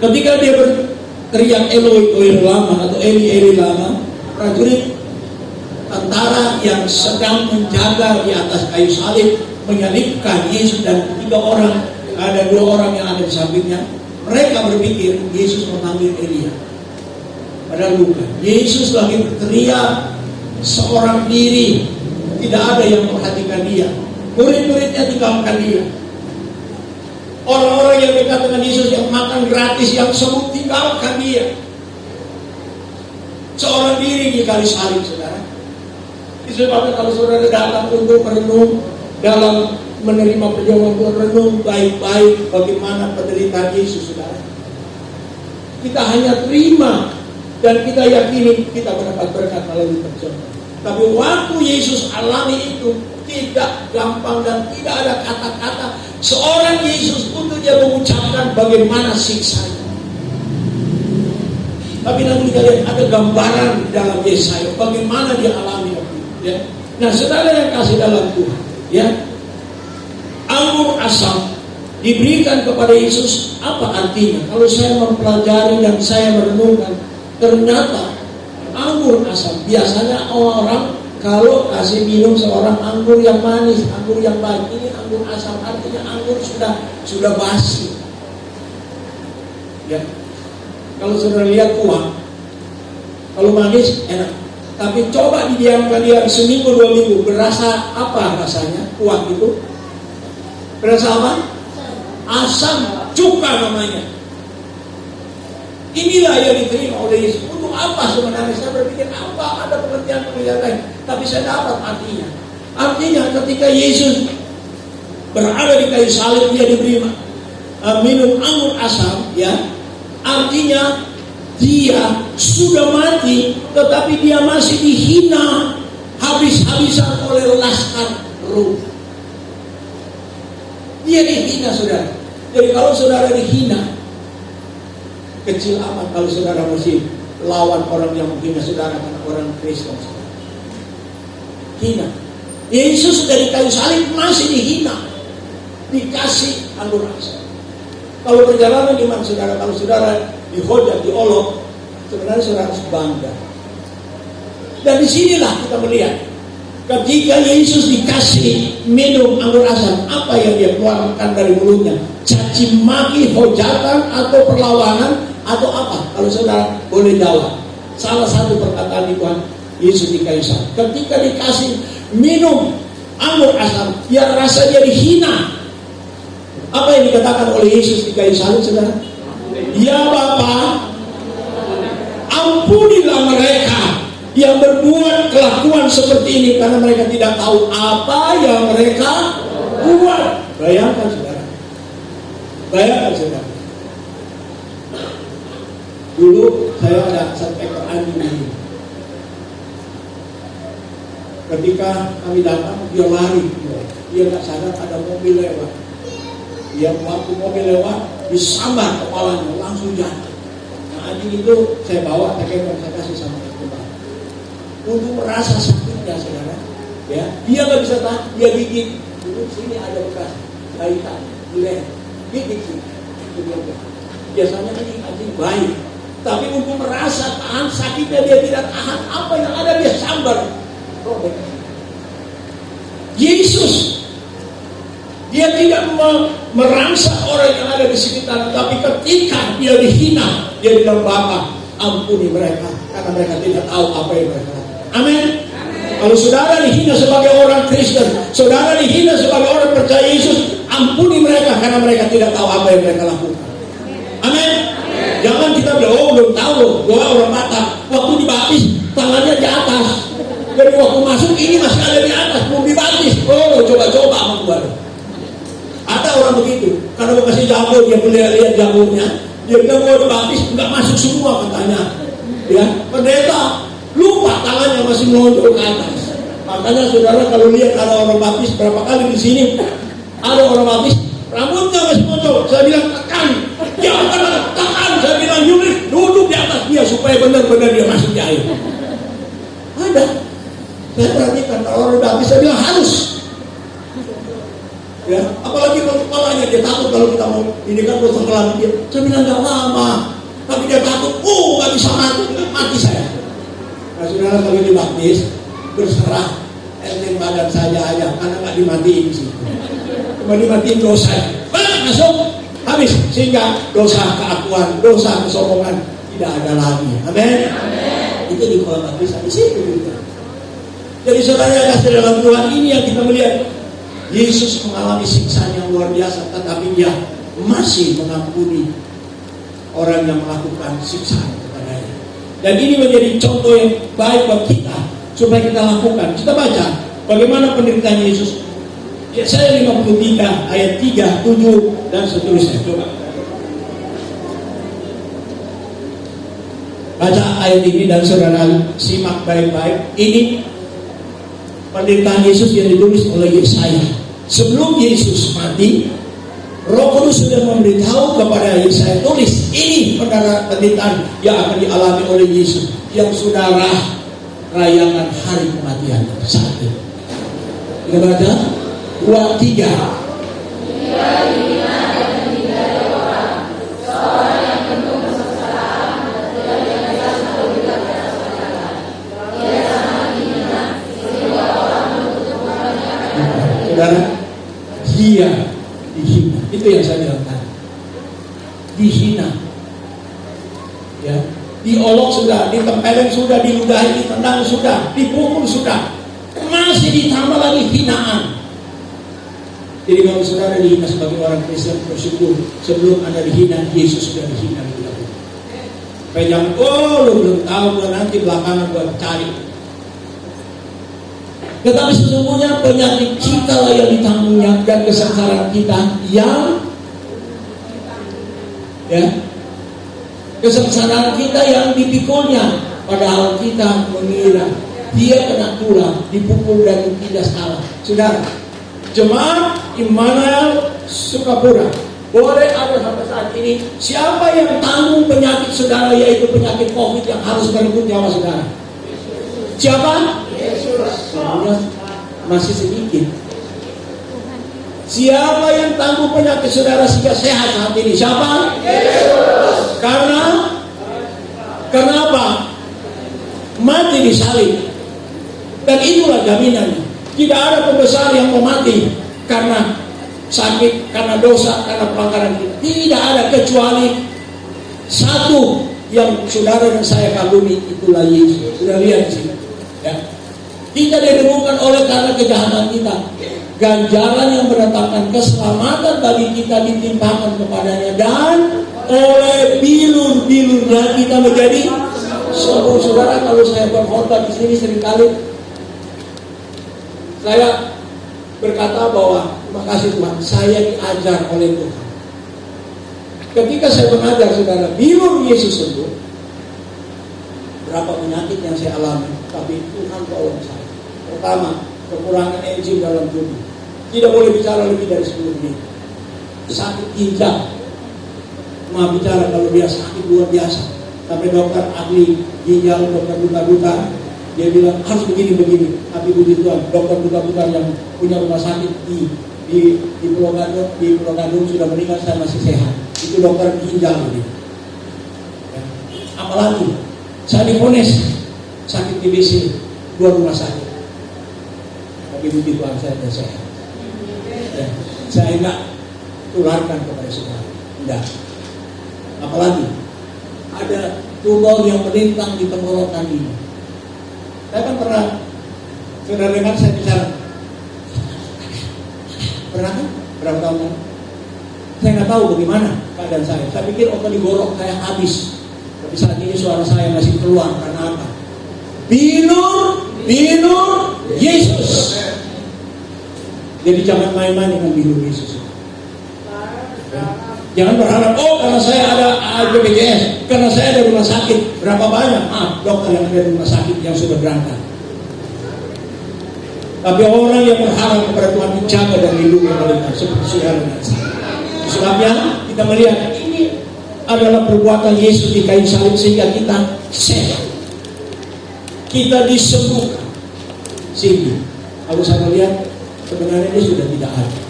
ketika dia berteriak Eloi Eloi lama atau Eli Eli lama, prajurit tentara yang sedang menjaga di atas kayu salib menyalibkan Yesus dan 3 orang, ada 2 orang yang ada di sampingnya. Mereka berpikir Yesus memanggil Elia, padahal bukan. Yesus lagi berteriak seorang diri, tidak ada yang memperhatikan dia. Murid-muridnya tinggalkan dia. Orang-orang yang dekat dengan Yesus yang makan gratis, yang semut, tinggalkan dia. Seorang diri di kayu salib, saudara. Disebabkan kalau saudara datang untuk merenung dalam menerima perjamuan Tuhan, renung baik-baik bagaimana penderitaan Yesus, saudara. Kita hanya terima dan kita yakini kita mendapat berkat melalui perjuangan. Tapi waktu Yesus alami itu tidak gampang dan tidak ada kata-kata seorang Yesus untuk dia mengucapkan bagaimana siksanya. Tapi nanti kita lihat ada gambaran di dalam Yesaya bagaimana dia alami itu. Ya. Nah, saudara yang kasih dalam Tuhan, ya, anggur asam diberikan kepada Yesus, apa artinya? Kalau saya mempelajari dan saya merenungkan, ternyata anggur asam biasanya orang kalau kasih minum seorang anggur yang manis, anggur yang baik, ini anggur asam artinya anggur sudah basi. Ya. Kalau saudara lihat kuah, kalau manis enak, tapi coba didiamkan dia seminggu 2 minggu, berasa apa rasanya kuah itu? Berasa apa? Asam, cuka namanya. Inilah yang diterima oleh Yesus. Untuk apa sebenarnya? Saya berpikir apa ada pengertian lain, tapi saya dapat artinya. Artinya ketika Yesus berada di kayu salib, dia diberi minum anggur asam, ya. Artinya dia sudah mati, tetapi dia masih dihina habis-habisan oleh laskar Rom. Dia dihina, saudara. Jadi kalau saudara dihina, kecil amat kalau saudara masih lawan orang yang menghina saudara karena orang Kristen. Hina. Yesus dari kayu salib masih dihina, dikasih anggur asam. Kalau perjalanan iman saudara, kalau saudara dihujat, diolok, sebenarnya saudara harus bangga. Dan disinilah kita melihat ketika Yesus dikasih minum anggur asam, apa yang dia keluarkan dari mulutnya? Caci maki, hujatan, atau perlawanan, atau apa? Kalau saudara boleh jawab. Salah satu perkataan di Tuhan Yesus di kayu salib. Ketika dikasih minum anggur asam, dia rasa dia dihina. Apa yang dikatakan oleh Yesus di kayu salib, saudara? Ya Bapa, ampunilah mereka yang berbuat kelakuan seperti ini, karena mereka tidak tahu apa yang mereka buat. Bayangkan saudara. Bayangkan saudara. Dulu saya ada satu ekor anjing ini. Ketika kami datang, dia lari. Dia nggak sadar ada mobil lewat. Dia waktu mobil lewat, disambar kepalanya, langsung jatuh. Nah, anjing itu saya bawa, saya kasih sama ibu. Untuk merasa sakitnya, saudara, ya, dia nggak bisa tahan, dia gigit. Dulu sini ada bekas jahitan, di leher, gigit sini. Biasanya ini anjing baik, tapi untuk merasa tahan sakitnya dia tidak tahan, apa yang ada dia sambar, robek. Yesus, dia tidak merangsang orang yang ada di sekitar, tapi ketika dia dihina, dia bilang, Bapa, ampuni mereka, karena mereka tidak tahu apa yang mereka lakukan. Amin. Kalau saudara dihina sebagai orang Kristen, saudara dihina sebagai orang percaya Yesus, ampuni mereka, karena mereka tidak tahu apa yang mereka lakukan. Amin. Jangan kita bilang, oh belum tahu loh, doa orang Batak, waktu dibaptis tangannya di atas, jadi waktu masuk ini masih ada di atas, belum dibaptis. Oh coba-coba sama gua. Ada orang begitu, karena mau kasih jago, dia melihat jagonya, dia bilang mau dibaptis, nggak masuk semua katanya. Ya, pendeta lupa tangannya masih menonjol ke atas. Makanya saudara kalau lihat ada orang baptis berapa kali di sini, ada orang baptis rambutnya masih menonjol, saya bilang tekan, jangan tekan, saya bilang Yulis duduk di atas dia supaya benar-benar dia masuk di air. Ada, saya perhatikan kalau orang baptis, saya bilang harus. Ya, apalagi kalau kepalanya dia takut kalau kita mau ini kan potong kelam dia. Saya bilang nggak lama, tapi dia takut. Nggak bisa mati saya. Nah, saudara kalau dibaptis berserah enteng badan saja aja, karena nggak dimatiin sih. Cuma dimatiin dosa. Masuk habis, sehingga dosa keakuan, dosa kesombongan tidak ada lagi. Amin. Itu di kolam baptis di situ juga. Jadi saudara yang kasih dalam Tuhan, ini yang kita melihat. Yesus mengalami siksaan yang luar biasa, tetapi dia masih mengampuni orang yang melakukan siksaan kepadanya. Dan ini menjadi contoh yang baik buat kita, supaya kita lakukan. Kita baca bagaimana penderitaan Yesus. Yesaya 53 ayat 3, 7 dan seterusnya. Coba. Baca ayat ini dan saudara simak baik-baik. Ini penderitaan Yesus yang ditulis oleh Yesaya. Sebelum Yesus mati, Roh Kudus sudah memberitahu kepada Yesaya, tulis ini penderitaan yang akan dialami oleh Yesus yang saudara rayakan hari kematian saat ini. Kita baca 2, 3. Saudara, dia dihina. Itu yang saya bilang tadi. Dihina, ya, diolok sudah, ditempeleng sudah, diludahi, ditendang sudah, dipukul sudah, masih ditambah lagi hinaan. Jadi kalau saudara dihina sebagai orang Kristen, bersyukur sebelum Anda dihina, Yesus sudah dihina lebih dahulu. Supaya jangan, lu belum tahu, nanti belakangan buat cari. Tetapi sesungguhnya penyakit kita lah yang ditanggungnya, dan kesengsaraan kita yang, ya, kesengsaraan kita yang dipikulnya. Padahal kita mengira dia kena tulah, dipukul dan ditindas Allah. Saudara, jemaat Immanuel Sukapura, boleh ada sampai saat ini siapa yang tanggung penyakit saudara, yaitu penyakit COVID yang harus merenggut nyawa saudara? Siapa? Masih sedikit. Siapa yang tanggung penyakit saudara sehingga sehat saat ini? Siapa? Yesus. Karena apa? Mati di salib. Dan itulah jaminannya. Tidak ada pembesar yang mau mati karena sakit, karena dosa, karena pelanggaran. Tidak ada kecuali satu yang saudara dan saya kagumi, itulah Yesus. Sudah lihat sih, ya. Kita ditemukan oleh karena kejahatan kita. Ganjaran yang mendatangkan keselamatan bagi kita ditimpakan kepadanya, dan oleh bilur-bilurnya kita menjadi sembuh. Saudara, kalau saya berkhotbah di sini seringkali saya berkata bahwa terima kasih Tuhan, saya diajar oleh Tuhan. Ketika saya mengajar saudara, bilur Yesus sembuh, berapa penyakit yang saya alami, tapi Tuhan tolong saya. Pertama, kekurangan enzim dalam tubuh. Tidak boleh bicara lebih dari 10 menit. Sakit ginjal. Maaf bicara kalau dia sakit luar biasa. Sampai dokter ahli ginjal, dokter buta-buta, dia bilang harus begini-begini. Tapi puji Tuhan, dokter buta-buta yang punya rumah sakit di Pulau Gadung sudah meninggal, saya masih sehat. Itu dokter ginjal ini. Ya. Apalagi saya divonis sakit TBC, 2 rumah sakit. Tapi puji Tuhan saya sudah sehat. Ya. Saya enggak tularkan kepada saudara. Enggak. Apalagi ada tumor yang melintang di tenggorokan ini. Saya kan pernah, saudara dengar saya bicara, pernah kan? Berapa tahun lalu? Saya nggak tahu bagaimana keadaan saya. Saya pikir otak digorok kayak habis. Tapi saat ini suara saya masih keluar karena apa? Bilur Yesus. Jadi jangan main-main dengan bilur Yesus. Jangan berharap, karena saya ada BPJS, karena saya ada rumah sakit. Berapa banyak? Dokter yang ada di rumah sakit yang sudah berangkat. Tapi orang yang berharap kepada Tuhan dijaga dan dilindungi oleh Tuhan seperti saudara dan saya. Sebabnya kita melihat ini adalah perbuatan Yesus di kayu salib sehingga kita sehat. Kita disembuhkan. Sehingga kalau saya melihat sebenarnya dia sudah tidak ada.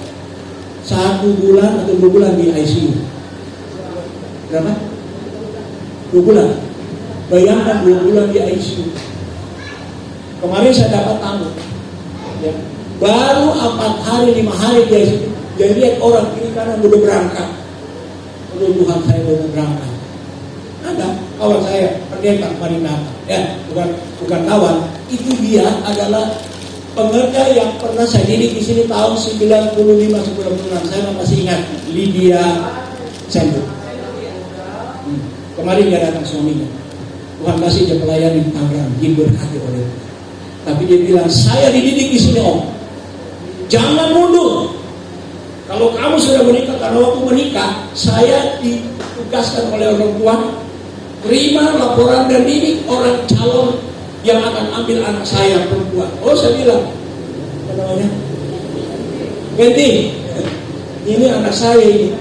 1 bulan atau 2 bulan di ICU. Berapa? 2 bulan. Bayangkan 2 bulan di ICU. Kemarin saya dapat tamu, ya, baru 4 hari 5 hari di ICU. Dia lihat orang kiri kanan udah berangkat. Tuhan saya udah berangkat. Ada kawan saya pendeta Marinata, ya, bukan kawan. Itu dia adalah pengerja yang pernah saya didik di sini tahun 95-96. Saya masih ingat Lydia Senduk. Kemarin dia datang suaminya. Tuhan kasih dia pelayan di Tangerang, diberkati oleh Tuhan. Tapi dia bilang, saya dididik di sini Om, jangan mundur. Kalau kamu sudah menikah, karena waktu menikah saya ditugaskan oleh orang tua terima laporan dan ini orang calon yang akan ambil anak saya perempuan. Oh, saya bilang, apa namanya? Ganti, ini anak saya ini,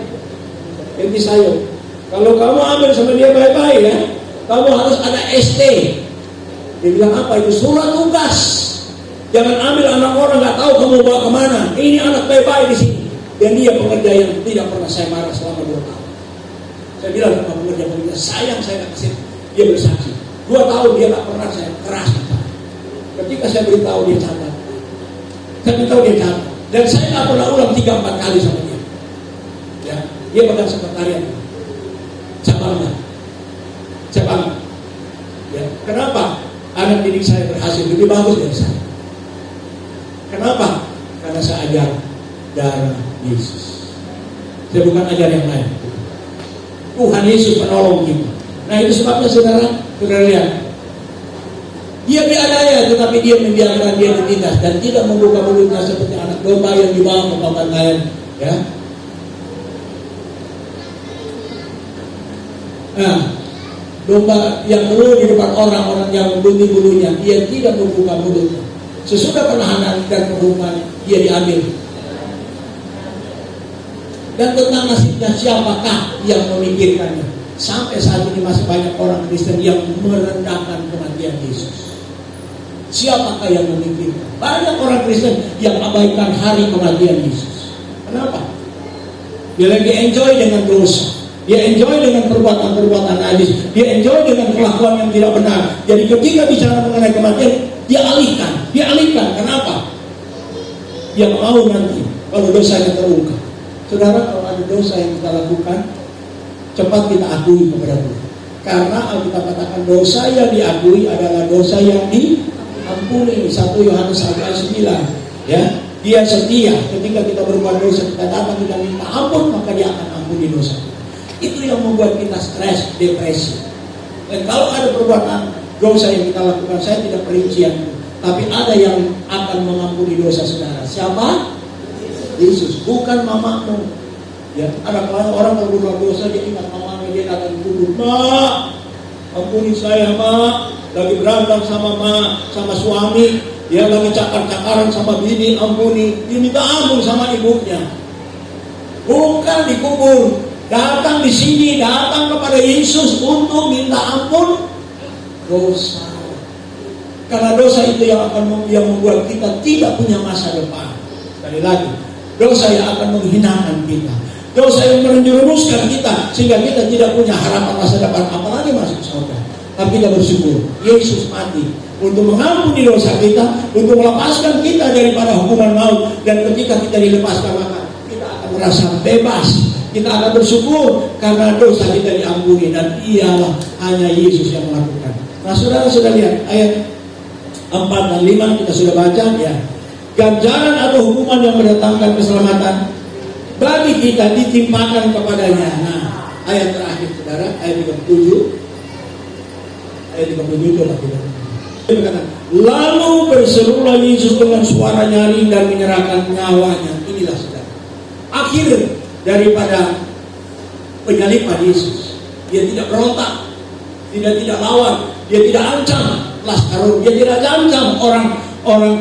ganti saya. Kalau kamu ambil sama dia baik-baik ya, kamu harus ada ST. Dia bilang apa itu? Surat tugas. Jangan ambil anak orang nggak tahu kamu bawa kemana. Ini anak baik-baik di sini. Dan dia pekerja yang tidak pernah saya marah selama 2 tahun. Saya bilang sama pekerja sayang saya nggak kasih. Dia bersaksi. 2 tahun dia nggak pernah saya keras. Ketika saya beritahu dia catat. Saya beritahu dia catat. Dan saya nggak pernah ulang 3-4 kali sama dia. Ya, dia pegang sekretariat. Saya bangga. Ya, kenapa? Anak didik saya berhasil lebih bagus dari saya. Kenapa? Karena saya ajar darah Yesus. Saya bukan ajar yang lain. Tuhan Yesus penolong kita. Nah itu sebabnya saudara lihat. Dia dianiaya tetapi dia membiarkan dia ditindas dan tidak membuka mulutnya seperti anak domba yang dibawa ke pembantaian. Ya. Nah, domba yang dulu di depan orang-orang yang membunyi bulunya, dia tidak membuka mulutnya. Sesudah penahanan dan penghukuman, dia diambil. Dan tentang nasibnya siapakah yang memikirkannya? Sampai saat ini masih banyak orang Kristen yang merendahkan kematian Yesus. Siapakah yang memikirkan? Banyak orang Kristen yang abaikan hari kematian Yesus. Kenapa? Dia lagi enjoy dengan dosa. Dia enjoy dengan perbuatan-perbuatan najis. Dia enjoy dengan kelakuan yang tidak benar. Jadi ketika bicara mengenai kematian, dia alihkan. Kenapa? Dia mau nanti kalau dosanya terungkap. Saudara, kalau ada dosa yang kita lakukan, cepat kita akui kepada Tuhan. Karena Alkitab katakan dosa yang diakui adalah dosa yang diampuni. 1 Yohanes 1 ayat 9. Ya, dia setia. Ketika kita berbuat dosa, kita datang kita minta ampun, maka dia akan ampuni dosa. Itu yang membuat kita stres, depresi. Dan kalau ada perbuatan dosa yang kita lakukan, saya tidak perincian, tapi ada yang akan mengampuni dosa saudara. Siapa? Yesus, bukan mamamu. Ya, ada orang kalau berbuat dosa dia ingat mamanya, dia datang kubur, "Mak, ampuni saya, Mak. Lagi berantem sama suami, dia lagi cakar-cakaran sama bini, ampuni." Dia minta ampun sama ibunya. Bukan dikubur. Datang di sini, datang kepada Yesus untuk minta ampun dosa. Karena dosa itu yang membuat kita tidak punya masa depan. Sekali lagi, dosa yang akan menghinakan kita, dosa yang menjerumuskan kita sehingga kita tidak punya harapan masa depan, apalagi masuk surga. Tapi kita bersyukur, Yesus mati untuk mengampuni dosa kita, untuk melepaskan kita daripada hukuman maut. Dan ketika kita dilepaskan, maka kita akan merasa bebas. Kita akan bersyukur karena dosa kita diampuni, dan ialah hanya Yesus yang melakukan. Nah, saudara sudah lihat ayat 4 dan 5 kita sudah baca ya. Ganjaran atau hukuman yang mendatangkan keselamatan bagi kita ditimpakan kepadanya. Nah, ayat terakhir saudara, ayat 37. Ayat 37 coba kita. Dia berkata, lalu berserulah Yesus dengan suara nyaring dan menyerahkan nyawanya. Inilah saudara, akhir daripada penyaliban Yesus. Dia tidak berontak, tidak lawan, dia tidak ancam Laskarun, dia tidak ancam orang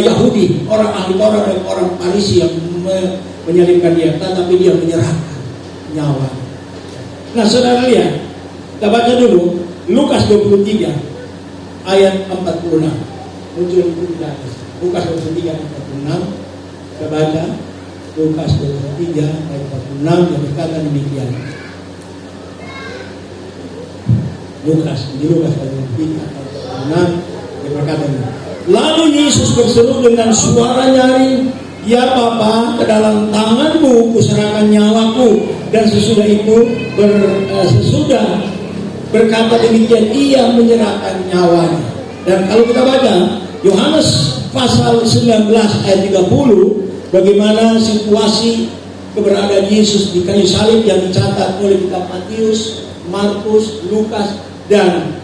Yahudi, orang ahli Taurat dan orang Farisi yang menyalibkan dia, tetapi dia menyerahkan nyawa. Nah, saudara lihat, kita baca dulu Lukas 23 ayat 46. Muncul di atas. Lukas 23 ayat 46. Kita baca Lukas 23 ayat 46 yang berkata demikian. Lukas 23 ayat 46 yang berkata demikian. Lalu Yesus berseru dengan suara nyaring, "Ya Bapa, ke dalam tanganmu kuserahkan nyawaku." Dan sesudah itu berkata demikian, ia menyerahkan nyawanya. Dan kalau kita baca Yohanes pasal 19 ayat 30, bagaimana situasi keberadaan Yesus di kayu salib yang dicatat oleh kitab Matius, Markus, Lukas, dan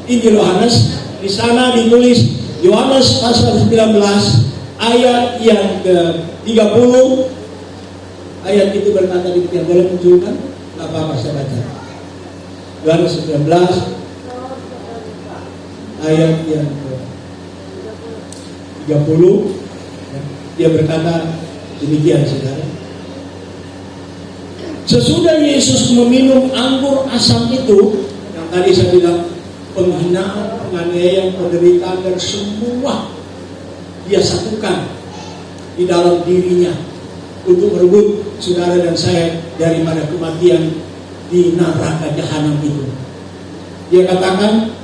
Injil Yohanes. Di sana ditulis Yohanes pasal 19 ayat yang ke-30. Ayat itu berkata demikian. Boleh munculkan? Nggak apa-apa, saya baca. Yohanes 19 ayat yang 30, dia berkata demikian, saudara. Sesudah Yesus meminum anggur asam itu, yang tadi saya bilang, penghinaan, penganiayaan, penderitaan, dan semua dia satukan di dalam dirinya untuk merebut saudara dan saya daripada kematian di neraka jahanam itu. Dia katakan,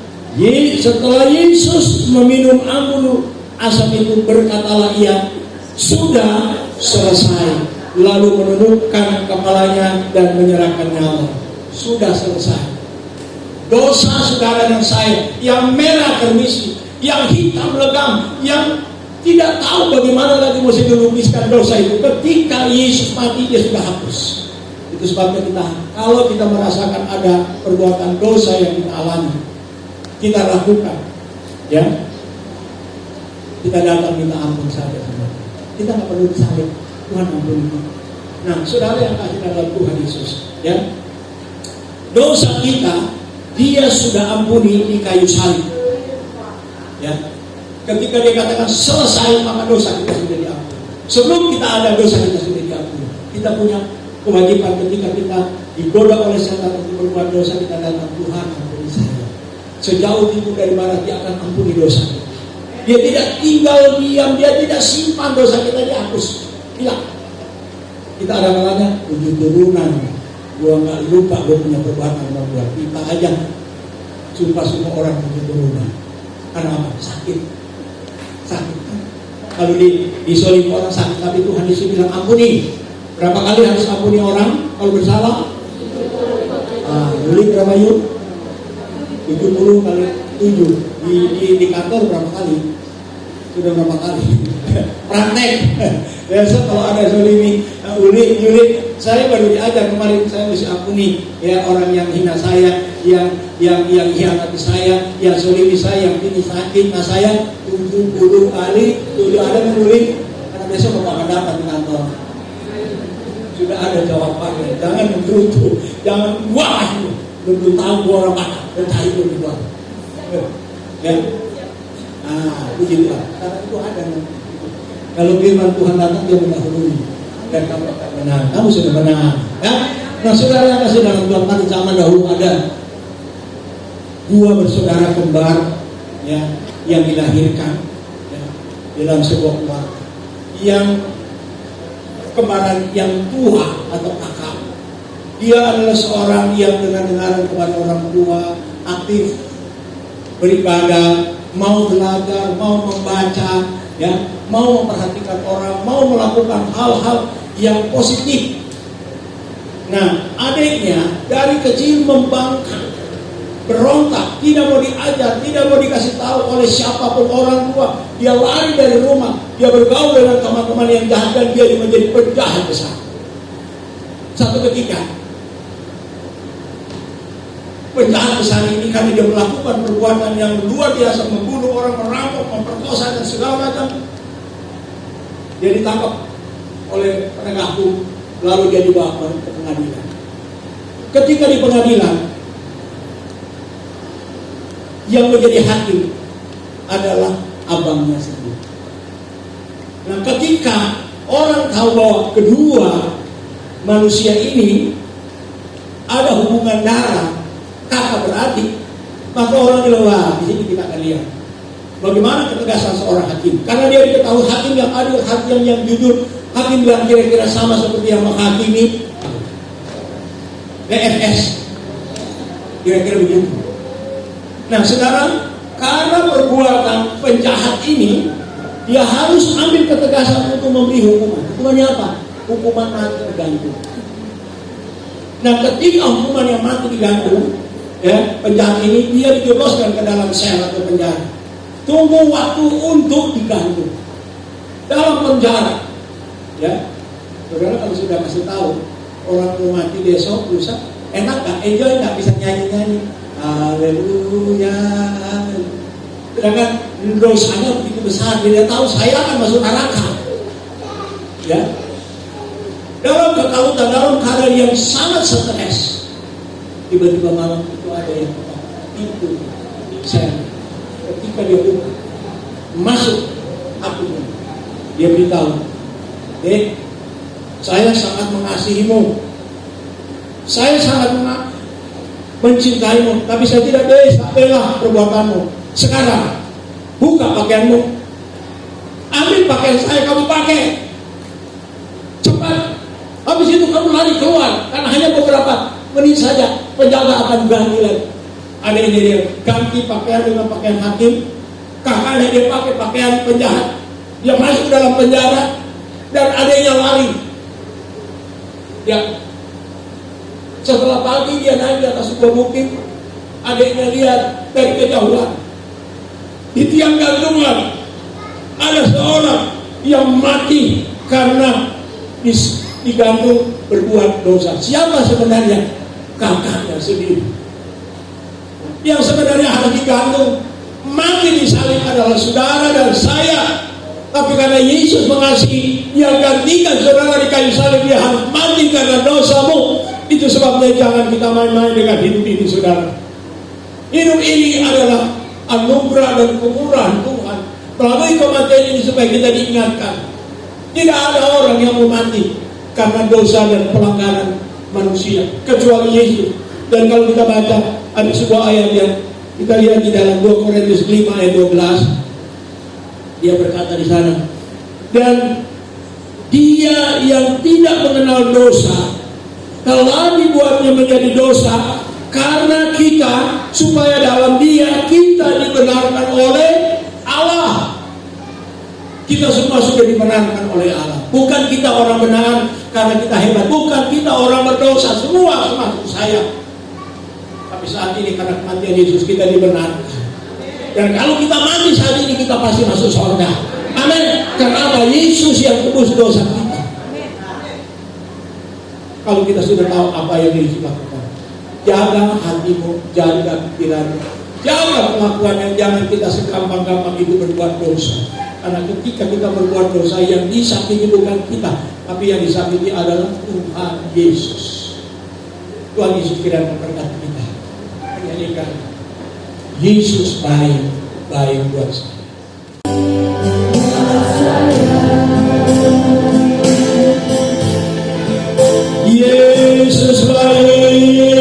setelah Yesus meminum anggur asam itu, berkatalah ia, sudah selesai. Lalu menundukkan kepalanya dan menyerahkan nyawa. Sudah selesai. Dosa saudara dan saya yang merah permisi, yang hitam legam, yang tidak tahu bagaimana lagi mesti dilukiskan dosa itu, ketika Yesus mati dia sudah hapus. Itu sebabnya kalau kita merasakan ada perbuatan dosa yang kita alami, kita lakukan, ya, kita datang minta ampun saja. Kita nggak perlu disalib, Tuhan ampuni. Nah, saudara yang kasih dalam Tuhan Yesus, ya, dosa kita dia sudah ampuni di kayu salib, ya. Ketika dia katakan selesai, maka dosa kita sudah diampuni. Sebelum kita ada dosa kita sudah diampuni. Kita punya kewajiban ketika kita digoda oleh setan untuk berbuat dosa, kita datang, Tuhan ampuni saya. Sejauh itu dari barat dia akan ampuni dosa kita. Dia tidak tinggal diam, dia tidak simpan dosa kita dihapus. Hilang. Kita ada kalanya 7 turunan. Gua nggak lupa gua punya perbuatan sama gua. Kita aja sumpah semua orang 7 turunan. Karena apa? Sakit. Kan? Kalau disolimi orang sakit, tapi Tuhan Yesus bilang ampuni. Berapa kali harus ampuni orang kalau bersalah? Beli berapa yuk? 70 kali 7. Di kantor berapa kali? Sudah berapa kali? Praktek. Besok kalau ada zolimi, Yuli, saya baru diajar kemarin, saya mesti ampuni ya orang yang hina saya, yang hianati saya, yang zolimi saya, yang ini sakit, nah saya 70 kali, ada menulis, karena besok bapak akan datang di kantor. Sudah ada jawabannya, jangan menggerutu, jangan wah, belum tahu orang mana, dan cari itu di luar. Ya. Begitulah, karena itu ada. Kalau firman Tuhan datang, dia mendahului dan kamu akan benar. Kamu sudah benar, ya. Nah, saudara yang kasih dalam Tuhan, pada zaman dahulu ada 2 bersaudara kembar, ya, yang dilahirkan, ya, dalam sebuah keluarga. Yang kembaran yang tua atau kakak, dia adalah seorang yang dengar-dengaran kepada orang tua, aktif beribadah, mau belajar, mau membaca, ya, mau memperhatikan orang, mau melakukan hal-hal yang positif. Nah, adiknya dari kecil membangkang, berontak, tidak mau diajar, tidak mau dikasih tahu oleh siapapun orang tua. Dia lari dari rumah, dia bergaul dengan teman-teman yang jahat dan dia menjadi penjahat besar. Satu ketika, penjahat besar ini karena dia melakukan perbuatan yang luar biasa, membunuh orang, merampok, memperkosa dan segala macam, dia ditangkap oleh penegak hukum, lalu dia dibawa ke pengadilan. Ketika di pengadilan, yang menjadi hakim adalah abangnya sendiri. Nah, ketika orang tahu bahwa kedua manusia ini ada hubungan darah, kakak beradik, maka orang bilang, wah, di sini kita akan lihat bagaimana ketegasan seorang hakim. Karena dia diketahui hakim yang adil, hakim yang jujur, hakim yang kira-kira sama seperti yang menghakimi BFS, kira-kira begitu. Nah, sekarang karena perbuatan penjahat ini, dia harus ambil ketegasan untuk memberi hukuman. Hukumannya apa? Hukuman mati digantung. Nah, ketika hukuman yang mati digantung, ya, penjahat ini dia dijebloskan ke dalam sel atau penjara. Tunggu waktu untuk digantung dalam penjara. Ya, saudara kalau sudah kasih tahu orang mau mati besok, lusa, enak gak? Enjoy gak? Bisa nyanyi-nyanyi. Haleluya. Sedangkan dosanya begitu besar, dia tahu saya akan masuk neraka. Ya, dalam kekalutan, dalam keadaan yang sangat stres, tiba-tiba malam itu ada yang buka pintu sel. Ketika dia buka, masuk apinya, dia beritahu, "Dek, saya sangat mengasihimu, saya sangat mencintaimu, tapi saya tidak bisa bela perbuatanmu. Sekarang buka pakaianmu, ambil pakaian saya, kamu pakai cepat. Habis itu kamu lari keluar, karena hanya beberapa menit saja penjaga akan ganti lagi." Ada ini dia ganti pakaian dengan pakaian hakim, kakaknya dia pakai pakaian penjahat, dia masuk dalam penjara, dan adanya lari. Ya, setelah pagi dia naik di atas sebuah bukit, adiknya lihat dari kejauhan di tiang gantungan ada seorang yang mati karena digantung berbuat dosa. Siapa sebenarnya? Kakaknya sendiri. Yang sebenarnya harus digantung mati disalib adalah saudara dan saya, tapi karena Yesus mengasihi, dia gantikan saudara di kayu salib. Dia harus mati karena dosamu. Itu sebabnya jangan kita main-main dengan hidup ini, saudara. Hidup ini adalah anugerah dan kemurahan Tuhan. Melalui kematian ini supaya kita diingatkan, tidak ada orang yang mau mati karena dosa dan pelanggaran manusia kecuali Yesus. Dan kalau kita baca, ada sebuah ayat yang kita lihat di dalam 2 Korintus 5 ayat 12. Dia berkata di sana, "Dan dia yang tidak mengenal dosa telah dibuatnya menjadi dosa karena kita, supaya dalam dia kita dibenarkan oleh Allah." Kita semua sudah dibenarkan oleh Allah. Bukan kita orang benar karena kita hebat, bukan kita orang berdosa, semua termasuk saya. Tapi saat ini karena kematian Yesus kita dibenarkan. Dan kalau kita mati saat ini kita pasti masuk surga. Amin. Karena apa? Yesus yang tebus dosa kita. Kalau kita sudah tahu apa yang Yesus lakukan, jaga hatimu, jaga pikiranmu, jaga kelakuannya. Jangan kita segampang-gampang itu berbuat dosa. Karena ketika kita berbuat dosa, yang disakiti bukan kita, tapi yang disakiti adalah Tuhan Yesus. Tuhan Yesus kiranya memberkati kita. Menyanyikan Yesus baik, baik buat saya. Yesus baik.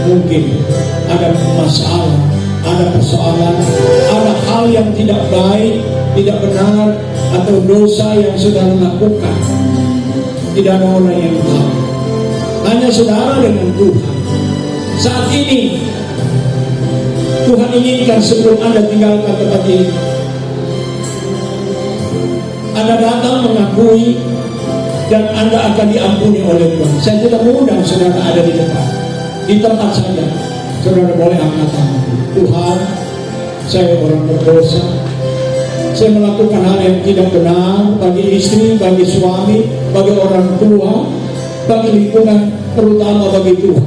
Mungkin ada masalah, ada persoalan, ada hal yang tidak baik, tidak benar, atau dosa yang saudara lakukan, tidak ada orang yang tahu, hanya saudara dengan Tuhan. Saat ini Tuhan inginkan sebelum Anda tinggalkan tempat ini, Anda datang mengakui dan Anda akan diampuni oleh Tuhan. Saya tidak mengundang saudara ada di depan, di tempat saja saudara boleh angkat tangan. Tuhan, saya orang berdosa, saya melakukan hal yang tidak benar bagi istri, bagi suami, bagi orang tua, bagi lingkungan, terutama bagi Tuhan.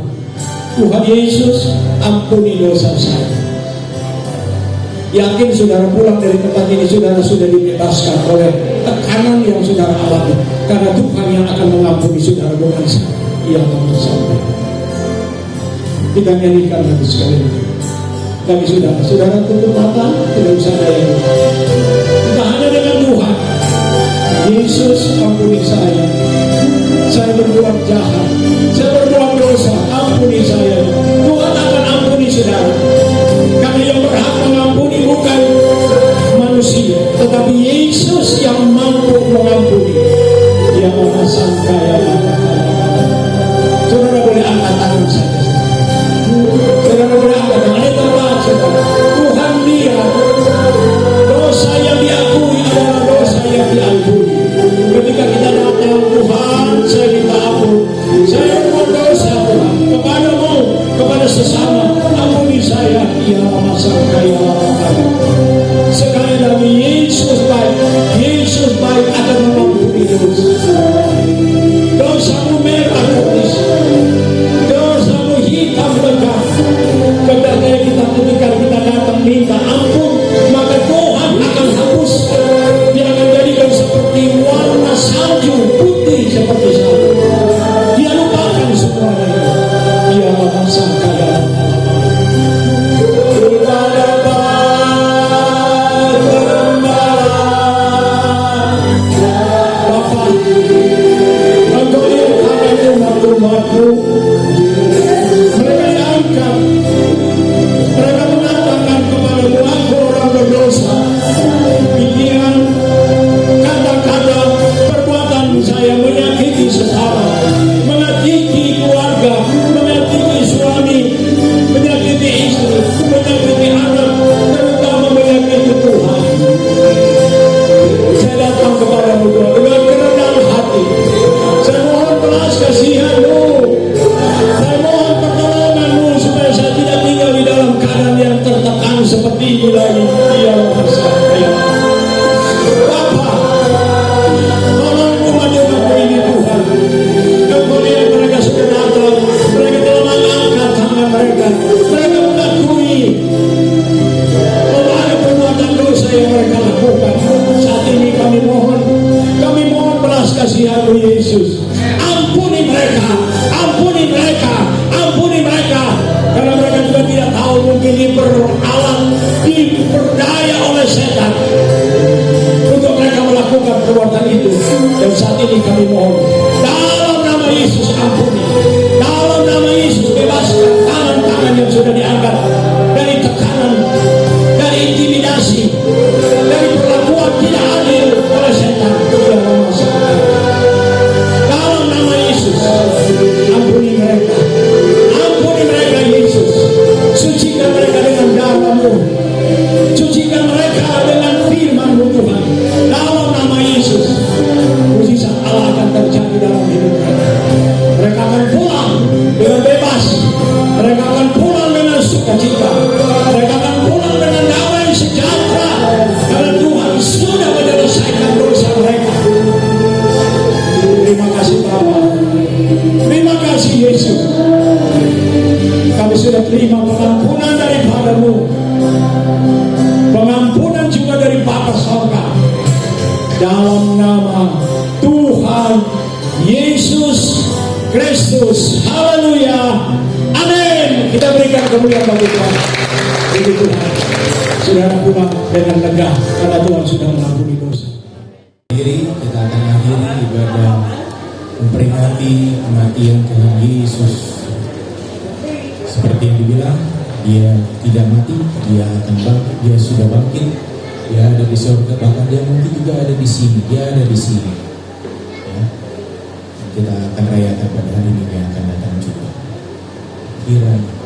Tuhan Yesus, ampuni dosa saya. Yakin saudara pulang dari tempat ini, saudara sudah dibebaskan oleh tekanan yang saudara alami, karena Tuhan yang akan mengampuni saudara, bukan saya. Ia akan sampai. Kita nyanyikan lagi sekali lagi. Kami saudara tutup mata, tidak usah daya. Kita hanya dengan Tuhan. Yesus, ampuni saya. Saya berbuat jahat, saya berbuat dosa, ampuni saya. Tuhan akan ampuni saudara, karena yang berhak mengampuni bukan manusia, tetapi Yesus yang mampu mengampuni. Dia Maha Sangka ya Maha. Saudara boleh angkat tangan saja. Saudara boleh angkat tangan. Ini terbaik saudara. Tuhan dia, dosa yang diakui adalah dosa yang diampuni. Ketika kita datang, Tuhan, saya minta ampun, saya berbuat dosa Tuhan kepadamu, kepada sesama, ampuni saya. Ya Maha Sangka ya Maha. Sekali lagi, Yesus baik akan mengampuni dosa. Dosamu merah putih, dosamu hitam pekat. Ketika kita datang minta ampun, maka Tuhan akan hapus. Dia akan jadikan seperti warna salju, putih seperti salju. Dia lupakan semuanya. Dia Maha Sangka ya mereka diangkat, mereka mengatakan kepadamu, aku orang berdosa. Pikiran, kata-kata, perbuatan saya menyakiti sesama, menyakiti keluarga, menyakiti suami, menyakiti istri, menyakiti anak, terutama menyakiti Tuhan. Saya datang kepadamu Tuhan dengan kerendahan hati. Saya mohon belas kasihan-Mu. Saya mohon pertolongan-Mu supaya saya tidak tinggal di dalam keadaan yang tertekan seperti ini lagi. Ya Allah, Bapa, tolong umat-Mu ini Tuhan. Engkau lihat mereka sudah datang, mereka telah mengangkat tangan mereka. Mereka mengakui bahwa ada perbuatan dosa yang mereka lakukan. Saat ini kami mohon belas kasihan-Mu Yesus. Ampuni mereka, ampuni mereka, ampuni mereka, karena mereka juga tidak tahu, mungkin diperdaya oleh setan untuk mereka melakukan perbuatan itu. Dan saat ini kami mohon, dalam nama Yesus ampuni, dalam nama Yesus bebaskan tangan-tangan yang sudah diangkat dari tekanan, dari intimidasi, dari perlakuan tidak adil oleh setan. Dalam nama Yesus, ampuni mereka Yesus. Sucikan mereka dengan darah-Mu, sucikan mereka dengan firman-Mu Tuhan. Dalam nama Yesus, mujizat Allah akan terjadi dalam hidup mereka. Mereka akan pulang dengan bebas, mereka akan pulang dengan sukacita, mereka akan pulang dengan damai sejahtera, karena Tuhan sudah menyelesaikan dosa mereka. Terima kasih Bapa, terima kasih Yesus. Kami sudah terima pengampunan daripada-Mu, pengampunan juga dari Bapa Sorga. Dalam nama Tuhan Yesus Kristus, haleluya, amin. Kita berikan kemuliaan bagi Tuhan. Bagi Tuhan, saudara pulang dengan lega karena Tuhan sudah mengampuni dosa. Kita akan akhiri ibadah memperingati kematian Tuhan Yesus. Seperti yang dibilang, Dia tidak mati, Dia akan bangkit, Dia sudah bangkit, Dia ada di surga, bahkan dia mungkin juga ada di sini. Dia ada di sini. Ya. Kita akan rayakan pada hari ini yang akan datang juga. Kiranya